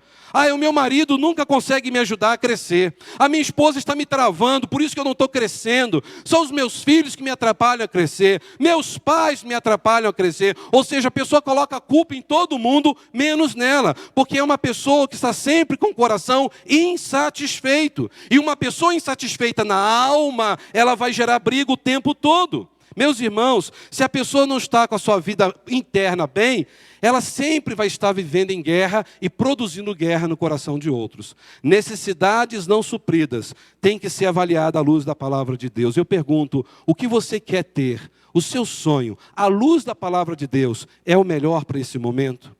O meu marido nunca consegue me ajudar a crescer. A minha esposa está me travando, por isso que eu não estou crescendo. São os meus filhos que me atrapalham a crescer. Meus pais me atrapalham a crescer. Ou seja, a pessoa coloca a culpa em todo mundo, menos nela. Porque é uma pessoa que está sempre com o coração insatisfeito. E uma pessoa insatisfeita na alma, ela vai gerar briga o tempo todo. Meus irmãos, se a pessoa não está com a sua vida interna bem, ela sempre vai estar vivendo em guerra e produzindo guerra no coração de outros. Necessidades não supridas têm que ser avaliadas à luz da palavra de Deus. Eu pergunto, o que você quer ter? O seu sonho, à luz da palavra de Deus, é o melhor para esse momento?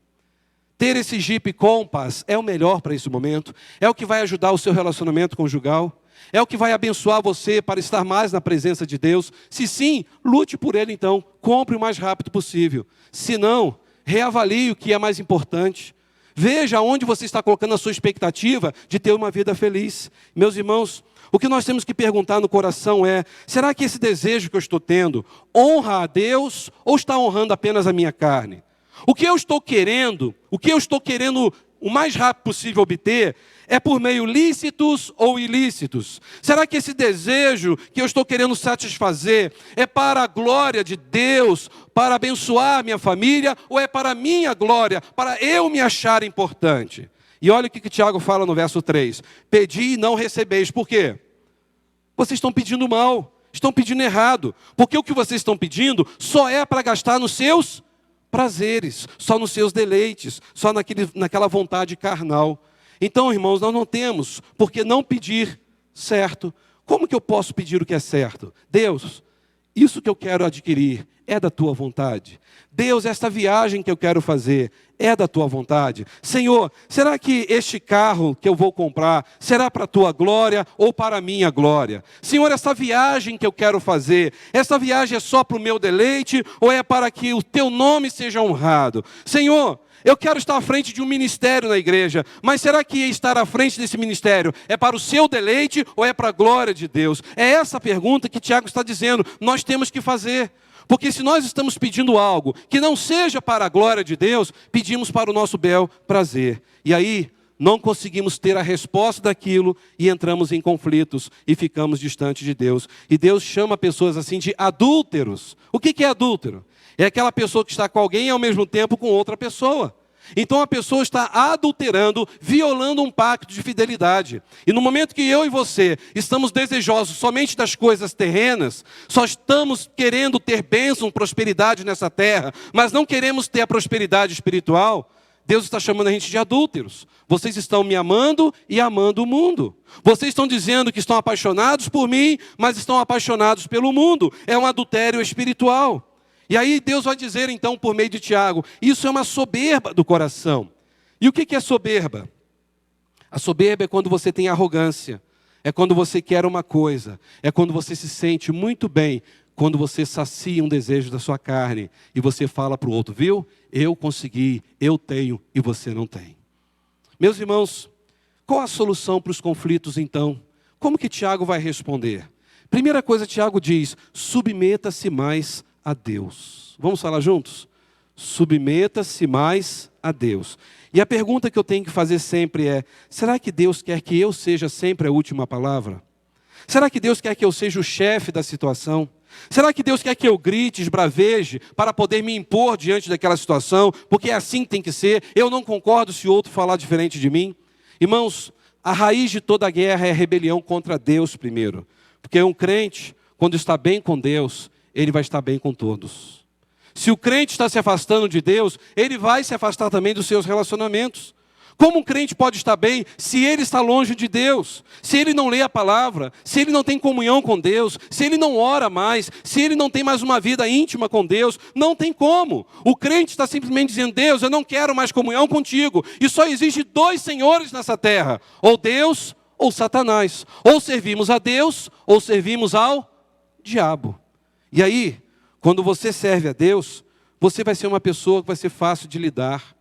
Ter esse Jeep Compass é o melhor para esse momento? É o que vai ajudar o seu relacionamento conjugal? É o que vai abençoar você para estar mais na presença de Deus? Se sim, lute por ele então. Compre o mais rápido possível. Se não, reavalie o que é mais importante. Veja onde você está colocando a sua expectativa de ter uma vida feliz. Meus irmãos, o que nós temos que perguntar no coração é, será que esse desejo que eu estou tendo honra a Deus ou está honrando apenas a minha carne? O que eu estou querendo o mais rápido possível obter, é por meio lícitos ou ilícitos? Será que esse desejo que eu estou querendo satisfazer é para a glória de Deus, para abençoar minha família, ou é para a minha glória, para eu me achar importante? E olha o que Tiago fala no verso 3. Pedi e não recebeis. Por quê? Vocês estão pedindo mal, estão pedindo errado. Porque o que vocês estão pedindo só é para gastar nos seus prazeres, só nos seus deleites, só naquela vontade carnal. Então, irmãos, nós não temos por que não pedir certo. Como que eu posso pedir o que é certo? Deus, isso que eu quero adquirir é da tua vontade. Deus, esta viagem que eu quero fazer é da tua vontade. Senhor, será que este carro que eu vou comprar será para a tua glória ou para a minha glória? Senhor, esta viagem que eu quero fazer, esta viagem é só para o meu deleite ou é para que o teu nome seja honrado? Senhor, eu quero estar à frente de um ministério na igreja, mas será que estar à frente desse ministério é para o seu deleite ou é para a glória de Deus? É essa a pergunta que Tiago está dizendo, nós temos que fazer. Porque se nós estamos pedindo algo que não seja para a glória de Deus, pedimos para o nosso bel prazer. E aí, não conseguimos ter a resposta daquilo e entramos em conflitos e ficamos distantes de Deus. E Deus chama pessoas assim de adúlteros. O que é adúltero? É aquela pessoa que está com alguém e ao mesmo tempo com outra pessoa. Então a pessoa está adulterando, violando um pacto de fidelidade. E no momento que eu e você estamos desejosos somente das coisas terrenas, só estamos querendo ter bênção, prosperidade nessa terra, mas não queremos ter a prosperidade espiritual, Deus está chamando a gente de adúlteros. Vocês estão me amando e amando o mundo. Vocês estão dizendo que estão apaixonados por mim, mas estão apaixonados pelo mundo. É um adultério espiritual. E aí Deus vai dizer então por meio de Tiago, isso é uma soberba do coração. E o que é soberba? A soberba é quando você tem arrogância, é quando você quer uma coisa, é quando você se sente muito bem, quando você sacia um desejo da sua carne e você fala para o outro, viu? Eu consegui, eu tenho e você não tem. Meus irmãos, qual a solução para os conflitos então? Como que Tiago vai responder? Primeira coisa, Tiago diz, submeta-se mais a Deus. Vamos falar juntos? Submeta-se mais a Deus. E a pergunta que eu tenho que fazer sempre é, será que Deus quer que eu seja sempre a última palavra? Será que Deus quer que eu seja o chefe da situação? Será que Deus quer que eu grite, esbraveje, para poder me impor diante daquela situação? Porque é assim que tem que ser, eu não concordo se o outro falar diferente de mim. Irmãos, a raiz de toda guerra é a rebelião contra Deus primeiro. Porque um crente, quando está bem com Deus, ele vai estar bem com todos. Se o crente está se afastando de Deus, ele vai se afastar também dos seus relacionamentos. Como um crente pode estar bem se ele está longe de Deus? Se ele não lê a palavra, se ele não tem comunhão com Deus, se ele não ora mais, se ele não tem mais uma vida íntima com Deus, não tem como. O crente está simplesmente dizendo, Deus, eu não quero mais comunhão contigo. E só existe dois senhores nessa terra, ou Deus ou Satanás. Ou servimos a Deus, ou servimos ao diabo. E aí, quando você serve a Deus, você vai ser uma pessoa que vai ser fácil de lidar.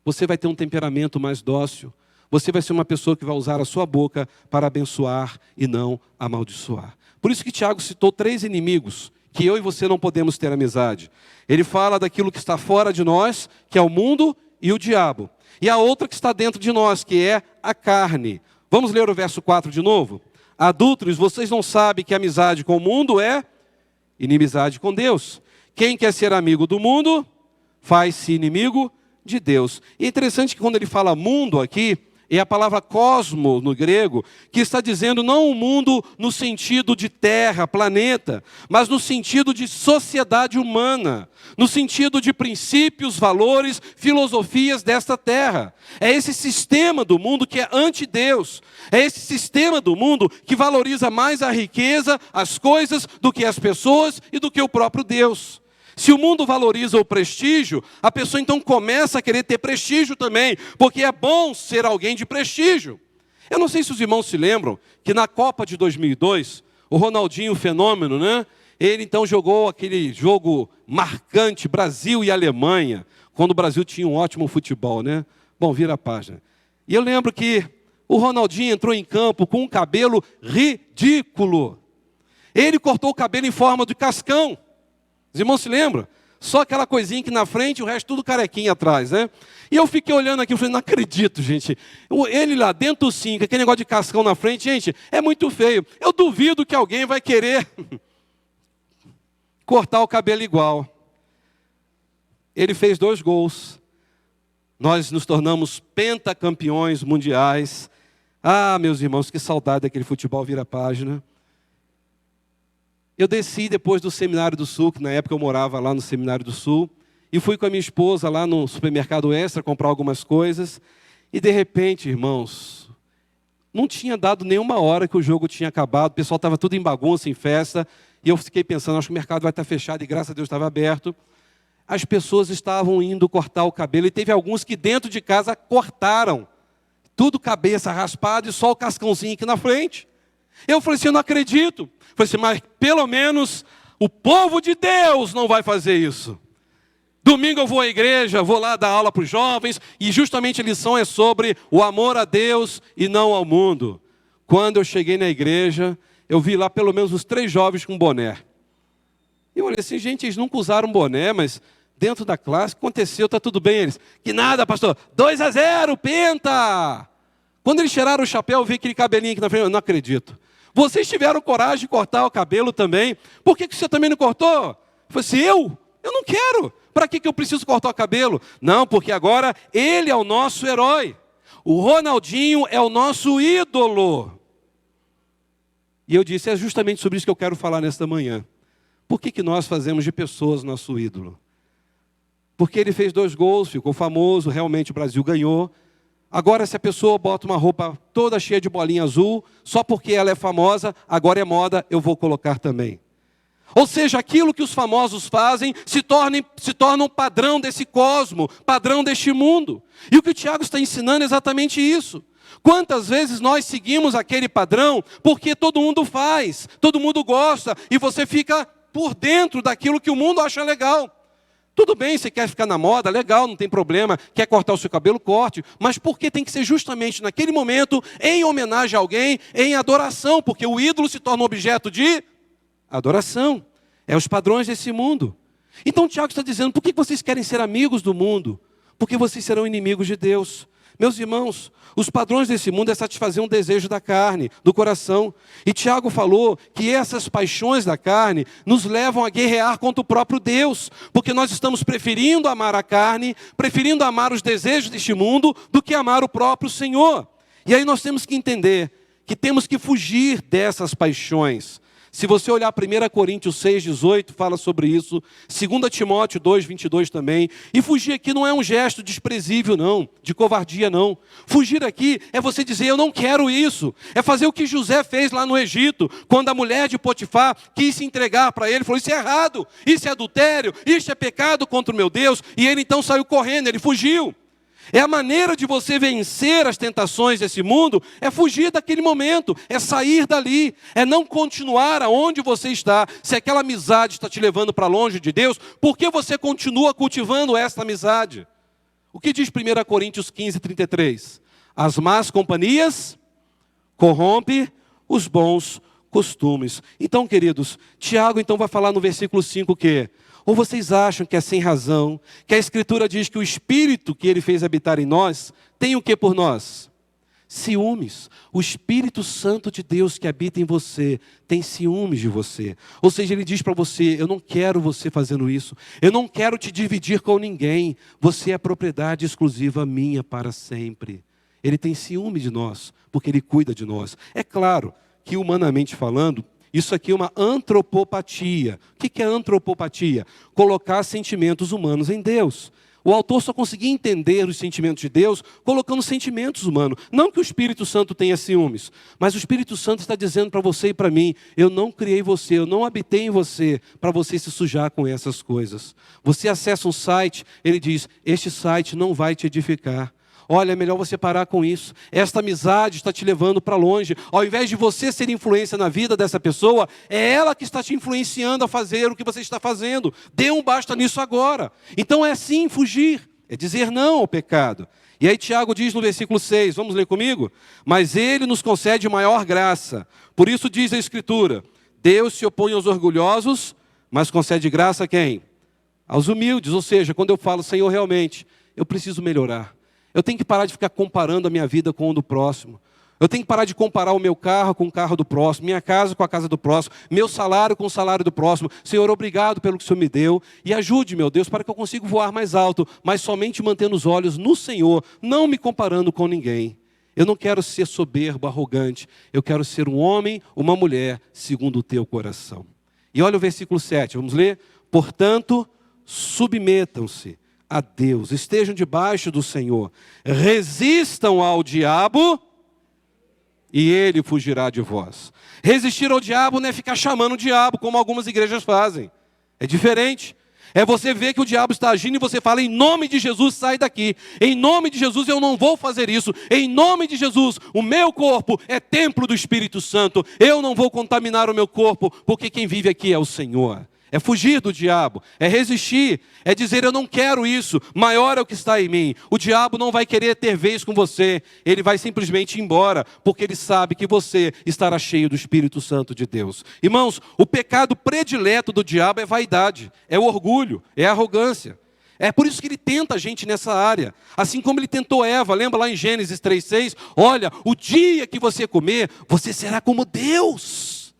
Você vai ter um temperamento mais dócil. Você vai ser uma pessoa que vai usar a sua boca para abençoar e não amaldiçoar. Por isso que Tiago citou 3 inimigos que eu e você não podemos ter amizade. Ele fala daquilo que está fora de nós, que é o mundo e o diabo. E a outra que está dentro de nós, que é a carne. Vamos ler o verso 4 de novo? Adúlteros, vocês não sabem que a amizade com o mundo é inimizade com Deus. Quem quer ser amigo do mundo, faz-se inimigo de Deus. E é interessante que quando ele fala mundo aqui, é a palavra cosmo no grego, que está dizendo não o mundo no sentido de terra, planeta, mas no sentido de sociedade humana, no sentido de princípios, valores, filosofias desta terra. É esse sistema do mundo que é anti-Deus. É esse sistema do mundo que valoriza mais a riqueza, as coisas, do que as pessoas e do que o próprio Deus. Se o mundo valoriza o prestígio, a pessoa então começa a querer ter prestígio também, porque é bom ser alguém de prestígio. Eu não sei se os irmãos se lembram que na Copa de 2002, o Ronaldinho, fenômeno, né? Ele então jogou aquele jogo marcante, Brasil e Alemanha, quando o Brasil tinha um ótimo futebol, né? Bom, vira a página. E eu lembro que o Ronaldinho entrou em campo com um cabelo ridículo. Ele cortou o cabelo em forma de cascão. Os irmãos se lembram? Só aquela coisinha que na frente, o resto tudo carequinha atrás, né? E eu fiquei olhando aqui, eu falei, não acredito, gente. Ele lá dentro sim, com aquele negócio de cascão na frente, gente, é muito feio. Eu duvido que alguém vai querer cortar o cabelo igual. Ele fez 2 gols. Nós nos tornamos pentacampeões mundiais. Ah, meus irmãos, que saudade daquele futebol vira-página. Eu desci depois do Seminário do Sul, que na época eu morava lá no Seminário do Sul, e fui com a minha esposa lá no supermercado Extra comprar algumas coisas, e de repente, irmãos, não tinha dado nenhuma hora que o jogo tinha acabado, o pessoal estava tudo em bagunça, em festa, e eu fiquei pensando, acho que o mercado vai estar fechado, e graças a Deus estava aberto. As pessoas estavam indo cortar o cabelo, e teve alguns que dentro de casa cortaram, tudo cabeça raspada e só o cascãozinho aqui na frente. Eu falei assim, eu não acredito. Falei assim, mas pelo menos o povo de Deus não vai fazer isso. Domingo eu vou à igreja, vou lá dar aula para os jovens, e justamente a lição é sobre o amor a Deus e não ao mundo. Quando eu cheguei na igreja, eu vi lá pelo menos uns 3 jovens com boné. E eu olhei assim, gente, eles nunca usaram boné, mas dentro da classe, aconteceu, está tudo bem. Eles, que nada, pastor, 2-0, penta! Quando eles tiraram o chapéu, eu vi aquele cabelinho aqui na frente, eu não acredito. Vocês tiveram coragem de cortar o cabelo também. Por que você também não cortou? Eu falei assim, eu não quero. Para que eu preciso cortar o cabelo? Não, porque agora ele é o nosso herói. O Ronaldinho é o nosso ídolo. E eu disse, é justamente sobre isso que eu quero falar nesta manhã. Por que nós fazemos de pessoas nosso ídolo? Porque ele fez 2 gols, ficou famoso, realmente o Brasil ganhou. Agora, se a pessoa bota uma roupa toda cheia de bolinha azul, só porque ela é famosa, agora é moda, eu vou colocar também. Ou seja, aquilo que os famosos fazem se torna um padrão desse cosmo, padrão deste mundo. E o que o Tiago está ensinando é exatamente isso. Quantas vezes nós seguimos aquele padrão porque todo mundo faz, todo mundo gosta, e você fica por dentro daquilo que o mundo acha legal. Tudo bem, você quer ficar na moda, legal, não tem problema. Quer cortar o seu cabelo, corte. Mas por que tem que ser justamente naquele momento, em homenagem a alguém, em adoração? Porque o ídolo se torna um objeto de adoração. É os padrões desse mundo. Então o Tiago está dizendo, por que vocês querem ser amigos do mundo? Porque vocês serão inimigos de Deus. Meus irmãos, os padrões desse mundo é satisfazer um desejo da carne, do coração. E Tiago falou que essas paixões da carne nos levam a guerrear contra o próprio Deus, porque nós estamos preferindo amar a carne, preferindo amar os desejos deste mundo, do que amar o próprio Senhor. E aí nós temos que entender que temos que fugir dessas paixões. Se você olhar 1 Coríntios 6,18, fala sobre isso. 2 Timóteo 2,22 também. E fugir aqui não é um gesto desprezível, não. De covardia, não. Fugir aqui é você dizer, eu não quero isso. É fazer o que José fez lá no Egito. Quando a mulher de Potifar quis se entregar para ele. Falou, isso é errado. Isso é adultério. Isso é pecado contra o meu Deus. E ele então saiu correndo. Ele fugiu. É a maneira de você vencer as tentações desse mundo, é fugir daquele momento, é sair dali, é não continuar aonde você está. Se aquela amizade está te levando para longe de Deus, por que você continua cultivando essa amizade? O que diz 1 Coríntios 15:33? As más companhias corrompem os bons costumes. Então, queridos, Tiago então vai falar no versículo 5 o quê? Ou vocês acham que é sem razão, que a Escritura diz que o Espírito que Ele fez habitar em nós, tem o que por nós? Ciúmes. O Espírito Santo de Deus que habita em você, tem ciúmes de você. Ou seja, Ele diz para você, eu não quero você fazendo isso, eu não quero te dividir com ninguém, você é propriedade exclusiva minha para sempre. Ele tem ciúme de nós, porque Ele cuida de nós. É claro que humanamente falando, isso aqui é uma antropopatia. O que é antropopatia? Colocar sentimentos humanos em Deus. O autor só conseguia entender os sentimentos de Deus colocando sentimentos humanos. Não que o Espírito Santo tenha ciúmes, mas o Espírito Santo está dizendo para você e para mim, eu não criei você, eu não habitei em você para você se sujar com essas coisas. Você acessa um site, ele diz, este site não vai te edificar. Olha, é melhor você parar com isso. Esta amizade está te levando para longe. Ao invés de você ser influência na vida dessa pessoa, é ela que está te influenciando a fazer o que você está fazendo. Dê um basta nisso agora. Então é assim, fugir. É dizer não ao pecado. E aí Tiago diz no versículo 6, vamos ler comigo? Mas Ele nos concede maior graça. Por isso diz a Escritura, Deus se opõe aos orgulhosos, mas concede graça a quem? aos humildes. Ou seja, quando eu falo, Senhor, realmente, eu preciso melhorar. Eu tenho que parar de ficar comparando a minha vida com o do próximo. Eu tenho que parar de comparar o meu carro com o carro do próximo, minha casa com a casa do próximo, meu salário com o salário do próximo. Senhor, obrigado pelo que o Senhor me deu. E ajude, meu Deus, para que eu consiga voar mais alto, mas somente mantendo os olhos no Senhor, não me comparando com ninguém. Eu não quero ser soberbo, arrogante. Eu quero ser um homem, uma mulher, segundo o teu coração. E olha o versículo 7, vamos ler? Portanto, submetam-se a Deus, estejam debaixo do Senhor, resistam ao diabo e ele fugirá de vós. Resistir ao diabo não é ficar chamando o diabo, como algumas igrejas fazem. É diferente. É você ver que o diabo está agindo e você fala, em nome de Jesus, sai daqui. Em nome de Jesus, eu não vou fazer isso. Em nome de Jesus, o meu corpo é templo do Espírito Santo. Eu não vou contaminar o meu corpo, porque quem vive aqui é o Senhor. É fugir do diabo, é resistir, é dizer eu não quero isso, maior é o que está em mim. O diabo não vai querer ter vez com você, ele vai simplesmente ir embora, porque ele sabe que você estará cheio do Espírito Santo de Deus. Irmãos, o pecado predileto do diabo é vaidade, é o orgulho, é a arrogância. É por isso que ele tenta a gente nessa área, assim como ele tentou Eva, lembra lá em Gênesis 3,6? Olha, o dia que você comer, você será como Deus.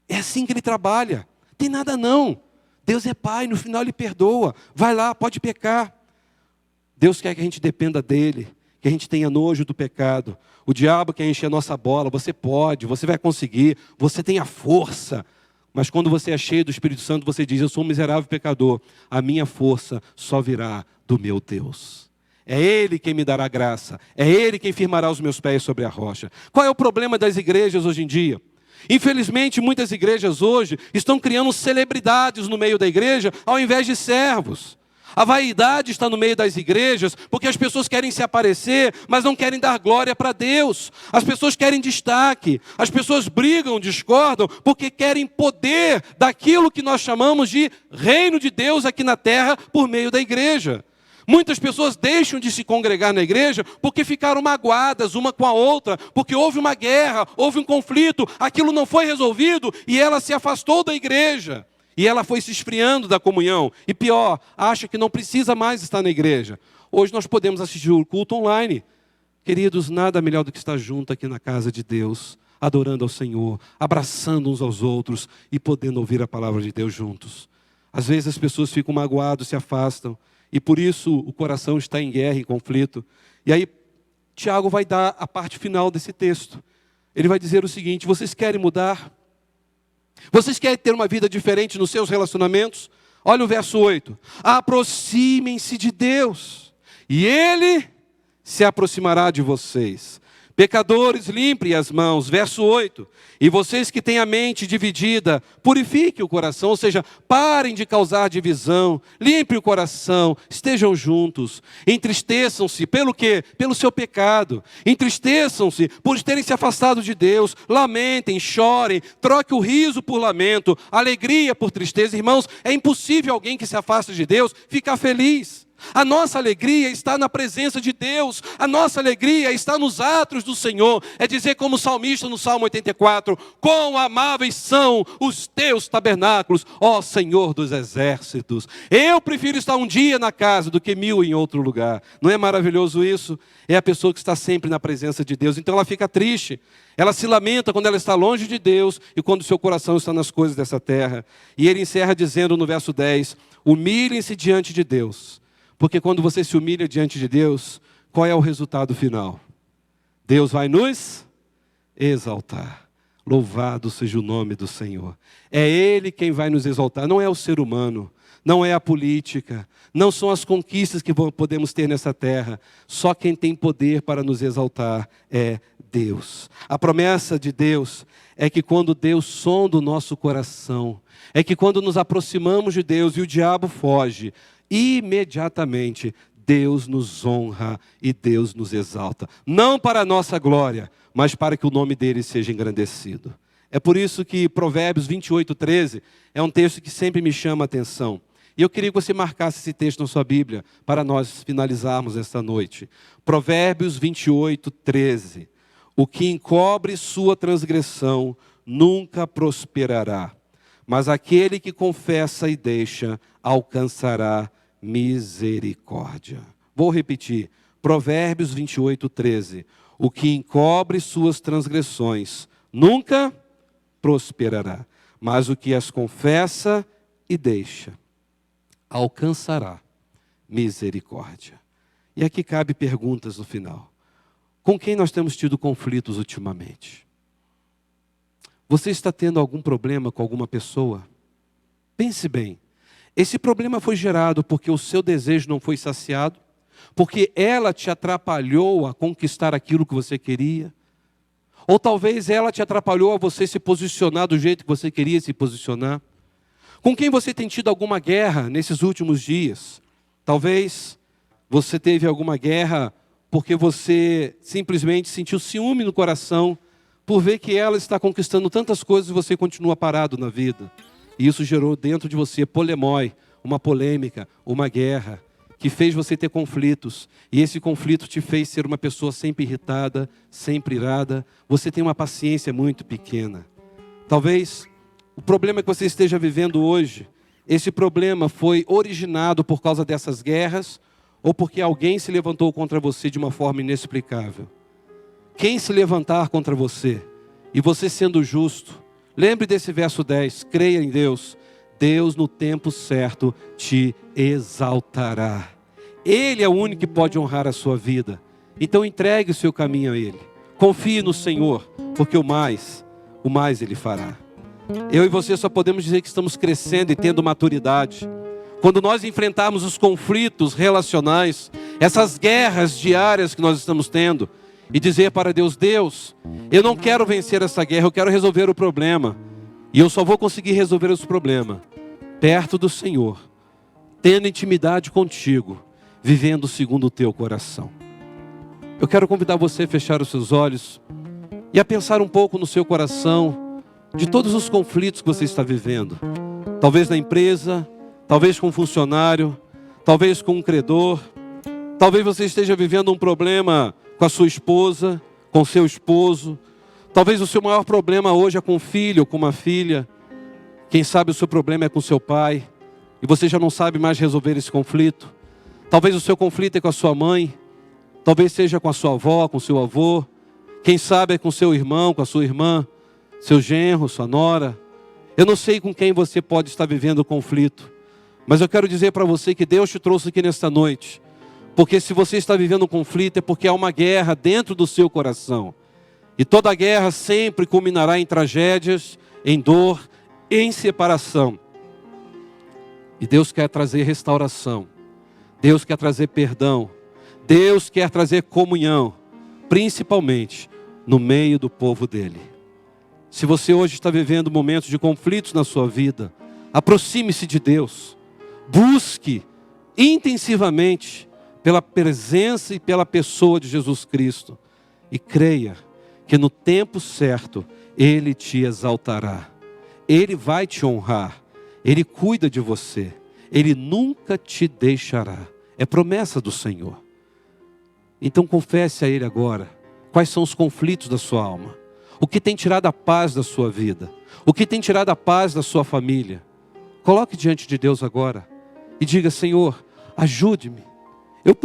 É assim que ele trabalha. Tem nada não, Deus é Pai, no final Ele perdoa, vai lá, pode pecar. Deus quer que a gente dependa dEle, que a gente tenha nojo do pecado. O diabo quer encher a nossa bola, você pode, você vai conseguir, você tem a força. Mas quando você é cheio do Espírito Santo, você diz, eu sou um miserável pecador, a minha força só virá do meu Deus. É Ele quem me dará graça, é Ele quem firmará os meus pés sobre a rocha. Qual é o problema das igrejas hoje em dia? Infelizmente, muitas igrejas hoje estão criando celebridades no meio da igreja, ao invés de servos. A vaidade está no meio das igrejas, porque as pessoas querem se aparecer, mas não querem dar glória para Deus. As pessoas querem destaque, as pessoas brigam, discordam, porque querem poder daquilo que nós chamamos de reino de Deus aqui na terra, por meio da igreja. Muitas pessoas deixam de se congregar na igreja porque ficaram magoadas uma com a outra, porque houve uma guerra, houve um conflito, aquilo não foi resolvido e ela se afastou da igreja. E ela foi se esfriando da comunhão. E pior, acha que não precisa mais estar na igreja. Hoje nós podemos assistir o culto online. Queridos, nada melhor do que estar junto aqui na casa de Deus, adorando ao Senhor, abraçando uns aos outros e podendo ouvir a palavra de Deus juntos. Às vezes as pessoas ficam magoadas, se afastam. E por isso o coração está em guerra, em conflito. E aí Tiago vai dar a parte final desse texto. Ele vai dizer o seguinte, vocês querem mudar? Vocês querem ter uma vida diferente nos seus relacionamentos? Olha o verso 8. Aproximem-se de Deus, e Ele se aproximará de vocês. Pecadores, limpem as mãos. Verso 8. E vocês que têm a mente dividida, purifiquem o coração, ou seja, parem de causar divisão, limpem o coração, estejam juntos. Entristeçam-se pelo quê? Pelo seu pecado. Entristeçam-se por terem se afastado de Deus. Lamentem, chorem, troque o riso por lamento, alegria por tristeza. Irmãos, é impossível alguém que se afasta de Deus ficar feliz. A nossa alegria está na presença de Deus, a nossa alegria está nos átrios do Senhor. É dizer como o salmista no Salmo 84, quão amáveis são os teus tabernáculos, ó Senhor dos exércitos. Eu prefiro estar um dia na casa do que 1000 em outro lugar. Não é maravilhoso isso? É a pessoa que está sempre na presença de Deus, então ela fica triste. Ela se lamenta quando ela está longe de Deus e quando o seu coração está nas coisas dessa terra. E ele encerra dizendo no verso 10, humilhem-se diante de Deus. Porque quando você se humilha diante de Deus, qual é o resultado final? Deus vai nos exaltar. Louvado seja o nome do Senhor. É Ele quem vai nos exaltar, não é o ser humano, não é a política, não são as conquistas que podemos ter nessa terra. Só quem tem poder para nos exaltar é Deus. A promessa de Deus é que quando Deus sonda o nosso coração, é que quando nos aproximamos de Deus e o diabo foge, imediatamente Deus nos honra e Deus nos exalta. Não para a nossa glória, mas para que o nome dele seja engrandecido. É por isso que Provérbios 28:13 é um texto que sempre me chama a atenção. E eu queria que você marcasse esse texto na sua Bíblia para nós finalizarmos esta noite. Provérbios 28:13. O que encobre sua transgressão nunca prosperará, mas aquele que confessa e deixa alcançará misericórdia. Vou repetir, Provérbios 28:13. O que encobre suas transgressões nunca prosperará, mas o que as confessa e deixa alcançará misericórdia. E aqui cabe perguntas no final. Com quem nós temos tido conflitos ultimamente? Você está tendo algum problema com alguma pessoa? Pense bem. Esse problema foi gerado porque o seu desejo não foi saciado? Porque ela te atrapalhou a conquistar aquilo que você queria? Ou talvez ela te atrapalhou a você se posicionar do jeito que você queria se posicionar? Com quem você tem tido alguma guerra nesses últimos dias? Talvez você teve alguma guerra porque você simplesmente sentiu ciúme no coração por ver que ela está conquistando tantas coisas e você continua parado na vida. E isso gerou dentro de você polemói, uma polêmica, uma guerra, que fez você ter conflitos. E esse conflito te fez ser uma pessoa sempre irritada, sempre irada. Você tem uma paciência muito pequena. Talvez o problema que você esteja vivendo hoje, esse problema foi originado por causa dessas guerras ou porque alguém se levantou contra você de uma forma inexplicável. Quem se levantar contra você, e você sendo justo, lembre desse verso 10, creia em Deus, Deus no tempo certo te exaltará. Ele é o único que pode honrar a sua vida. Então entregue o seu caminho a Ele. Confie no Senhor, porque o mais Ele fará. Eu e você só podemos dizer que estamos crescendo e tendo maturidade quando nós enfrentarmos os conflitos relacionais, essas guerras diárias que nós estamos tendo, e dizer para Deus, Deus, eu não quero vencer essa guerra, eu quero resolver o problema. E eu só vou conseguir resolver esse problema perto do Senhor, tendo intimidade contigo, vivendo segundo o teu coração. Eu quero convidar você a fechar os seus olhos e a pensar um pouco no seu coração de todos os conflitos que você está vivendo. Talvez na empresa, talvez com um funcionário, talvez com um credor, talvez você esteja vivendo um problema com a sua esposa, com seu esposo. Talvez o seu maior problema hoje é com um filho ou com uma filha. Quem sabe o seu problema é com seu pai e você já não sabe mais resolver esse conflito. Talvez o seu conflito é com a sua mãe, talvez seja com a sua avó, com seu avô. Quem sabe é com seu irmão, com a sua irmã, seu genro, sua nora. Eu não sei com quem você pode estar vivendo o conflito, mas eu quero dizer para você que Deus te trouxe aqui nesta noite. Porque se você está vivendo um conflito é porque há uma guerra dentro do seu coração. E toda guerra sempre culminará em tragédias, em dor, em separação. E Deus quer trazer restauração. Deus quer trazer perdão. Deus quer trazer comunhão, principalmente no meio do povo dele. Se você hoje está vivendo momentos de conflitos na sua vida, aproxime-se de Deus. Busque intensivamente pela presença e pela pessoa de Jesus Cristo. E creia que no tempo certo Ele te exaltará. Ele vai te honrar. Ele cuida de você. Ele nunca te deixará. É promessa do Senhor. Então confesse a Ele agora quais são os conflitos da sua alma. O que tem tirado a paz da sua vida. O que tem tirado a paz da sua família. Coloque diante de Deus agora e diga, Senhor, ajude-me. Eu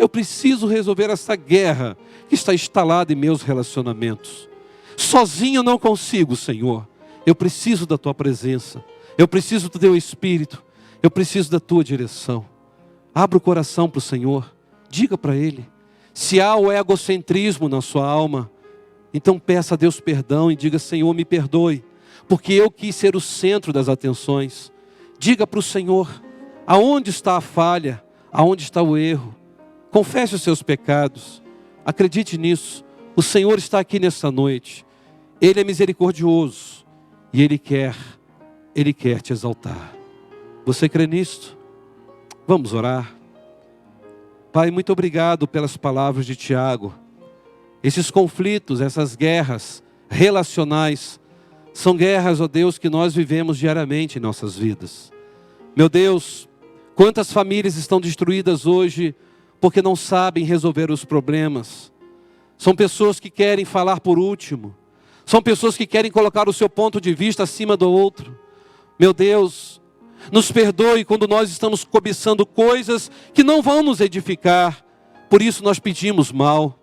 preciso resolver essa guerra que está instalada em meus relacionamentos. Sozinho eu não consigo, Senhor. Eu preciso da Tua presença. Eu preciso do Teu Espírito. Eu preciso da Tua direção. Abra o coração para o Senhor. Diga para Ele. Se há o egocentrismo na sua alma, então peça a Deus perdão e diga, Senhor, me perdoe, porque eu quis ser o centro das atenções. Diga para o Senhor, aonde está a falha? Aonde está o erro? Confesse os seus pecados. Acredite nisso. O Senhor está aqui nessa noite. Ele é misericordioso. E Ele quer te exaltar. Você crê nisto? Vamos orar. Pai, muito obrigado pelas palavras de Tiago. Esses conflitos, essas guerras relacionais, são guerras, ó Deus, que nós vivemos diariamente em nossas vidas. Meu Deus, quantas famílias estão destruídas hoje porque não sabem resolver os problemas. São pessoas que querem falar por último. São pessoas que querem colocar o seu ponto de vista acima do outro. Meu Deus, nos perdoe quando nós estamos cobiçando coisas que não vão nos edificar. Por isso nós pedimos mal.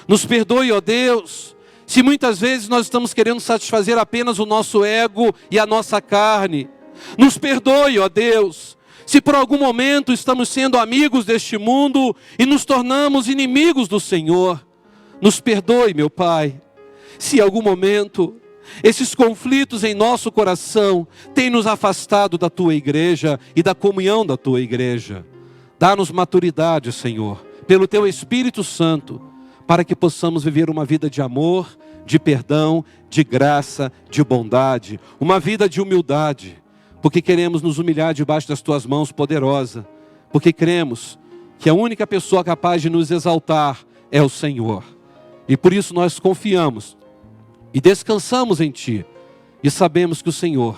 Nos perdoe, ó Deus, se muitas vezes nós estamos querendo satisfazer apenas o nosso ego e a nossa carne. Nos perdoe, ó Deus, se por algum momento estamos sendo amigos deste mundo e nos tornamos inimigos do Senhor. Nos perdoe, meu Pai, se em algum momento esses conflitos em nosso coração têm nos afastado da Tua igreja e da comunhão da Tua igreja. Dá-nos maturidade, Senhor, pelo Teu Espírito Santo, para que possamos viver uma vida de amor, de perdão, de graça, de bondade, uma vida de humildade, porque queremos nos humilhar debaixo das Tuas mãos poderosas, porque cremos que a única pessoa capaz de nos exaltar é o Senhor. E por isso nós confiamos e descansamos em Ti, e sabemos que o Senhor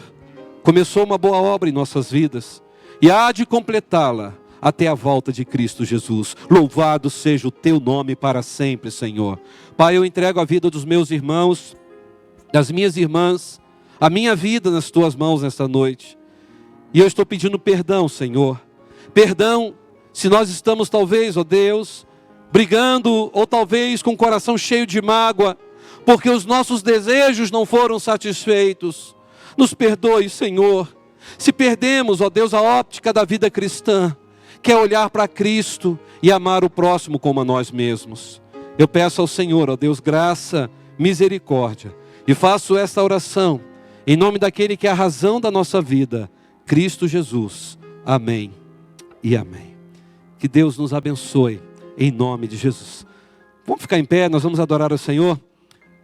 começou uma boa obra em nossas vidas, e há de completá-la até a volta de Cristo Jesus. Louvado seja o Teu nome para sempre, Senhor. Pai, eu entrego a vida dos meus irmãos, das minhas irmãs, a minha vida nas Tuas mãos nesta noite. E eu estou pedindo perdão, Senhor. Perdão se nós estamos talvez, ó Deus, brigando, ou talvez com o coração cheio de mágoa, porque os nossos desejos não foram satisfeitos. Nos perdoe, Senhor, se perdemos, ó Deus, a óptica da vida cristã, que é olhar para Cristo e amar o próximo como a nós mesmos. Eu peço ao Senhor, ó Deus, graça, misericórdia, e faço esta oração em nome daquele que é a razão da nossa vida, Cristo Jesus. Amém e amém. Que Deus nos abençoe em nome de Jesus. Vamos ficar em pé, nós vamos adorar o Senhor.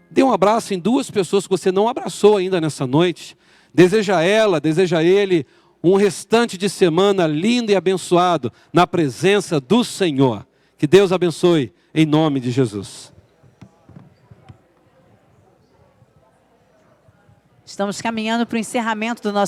Dê um abraço em duas pessoas que você não abraçou ainda nessa noite. Deseja ela, deseja ele um restante de semana lindo e abençoado na presença do Senhor. Que Deus abençoe em nome de Jesus. Estamos caminhando para o encerramento do nosso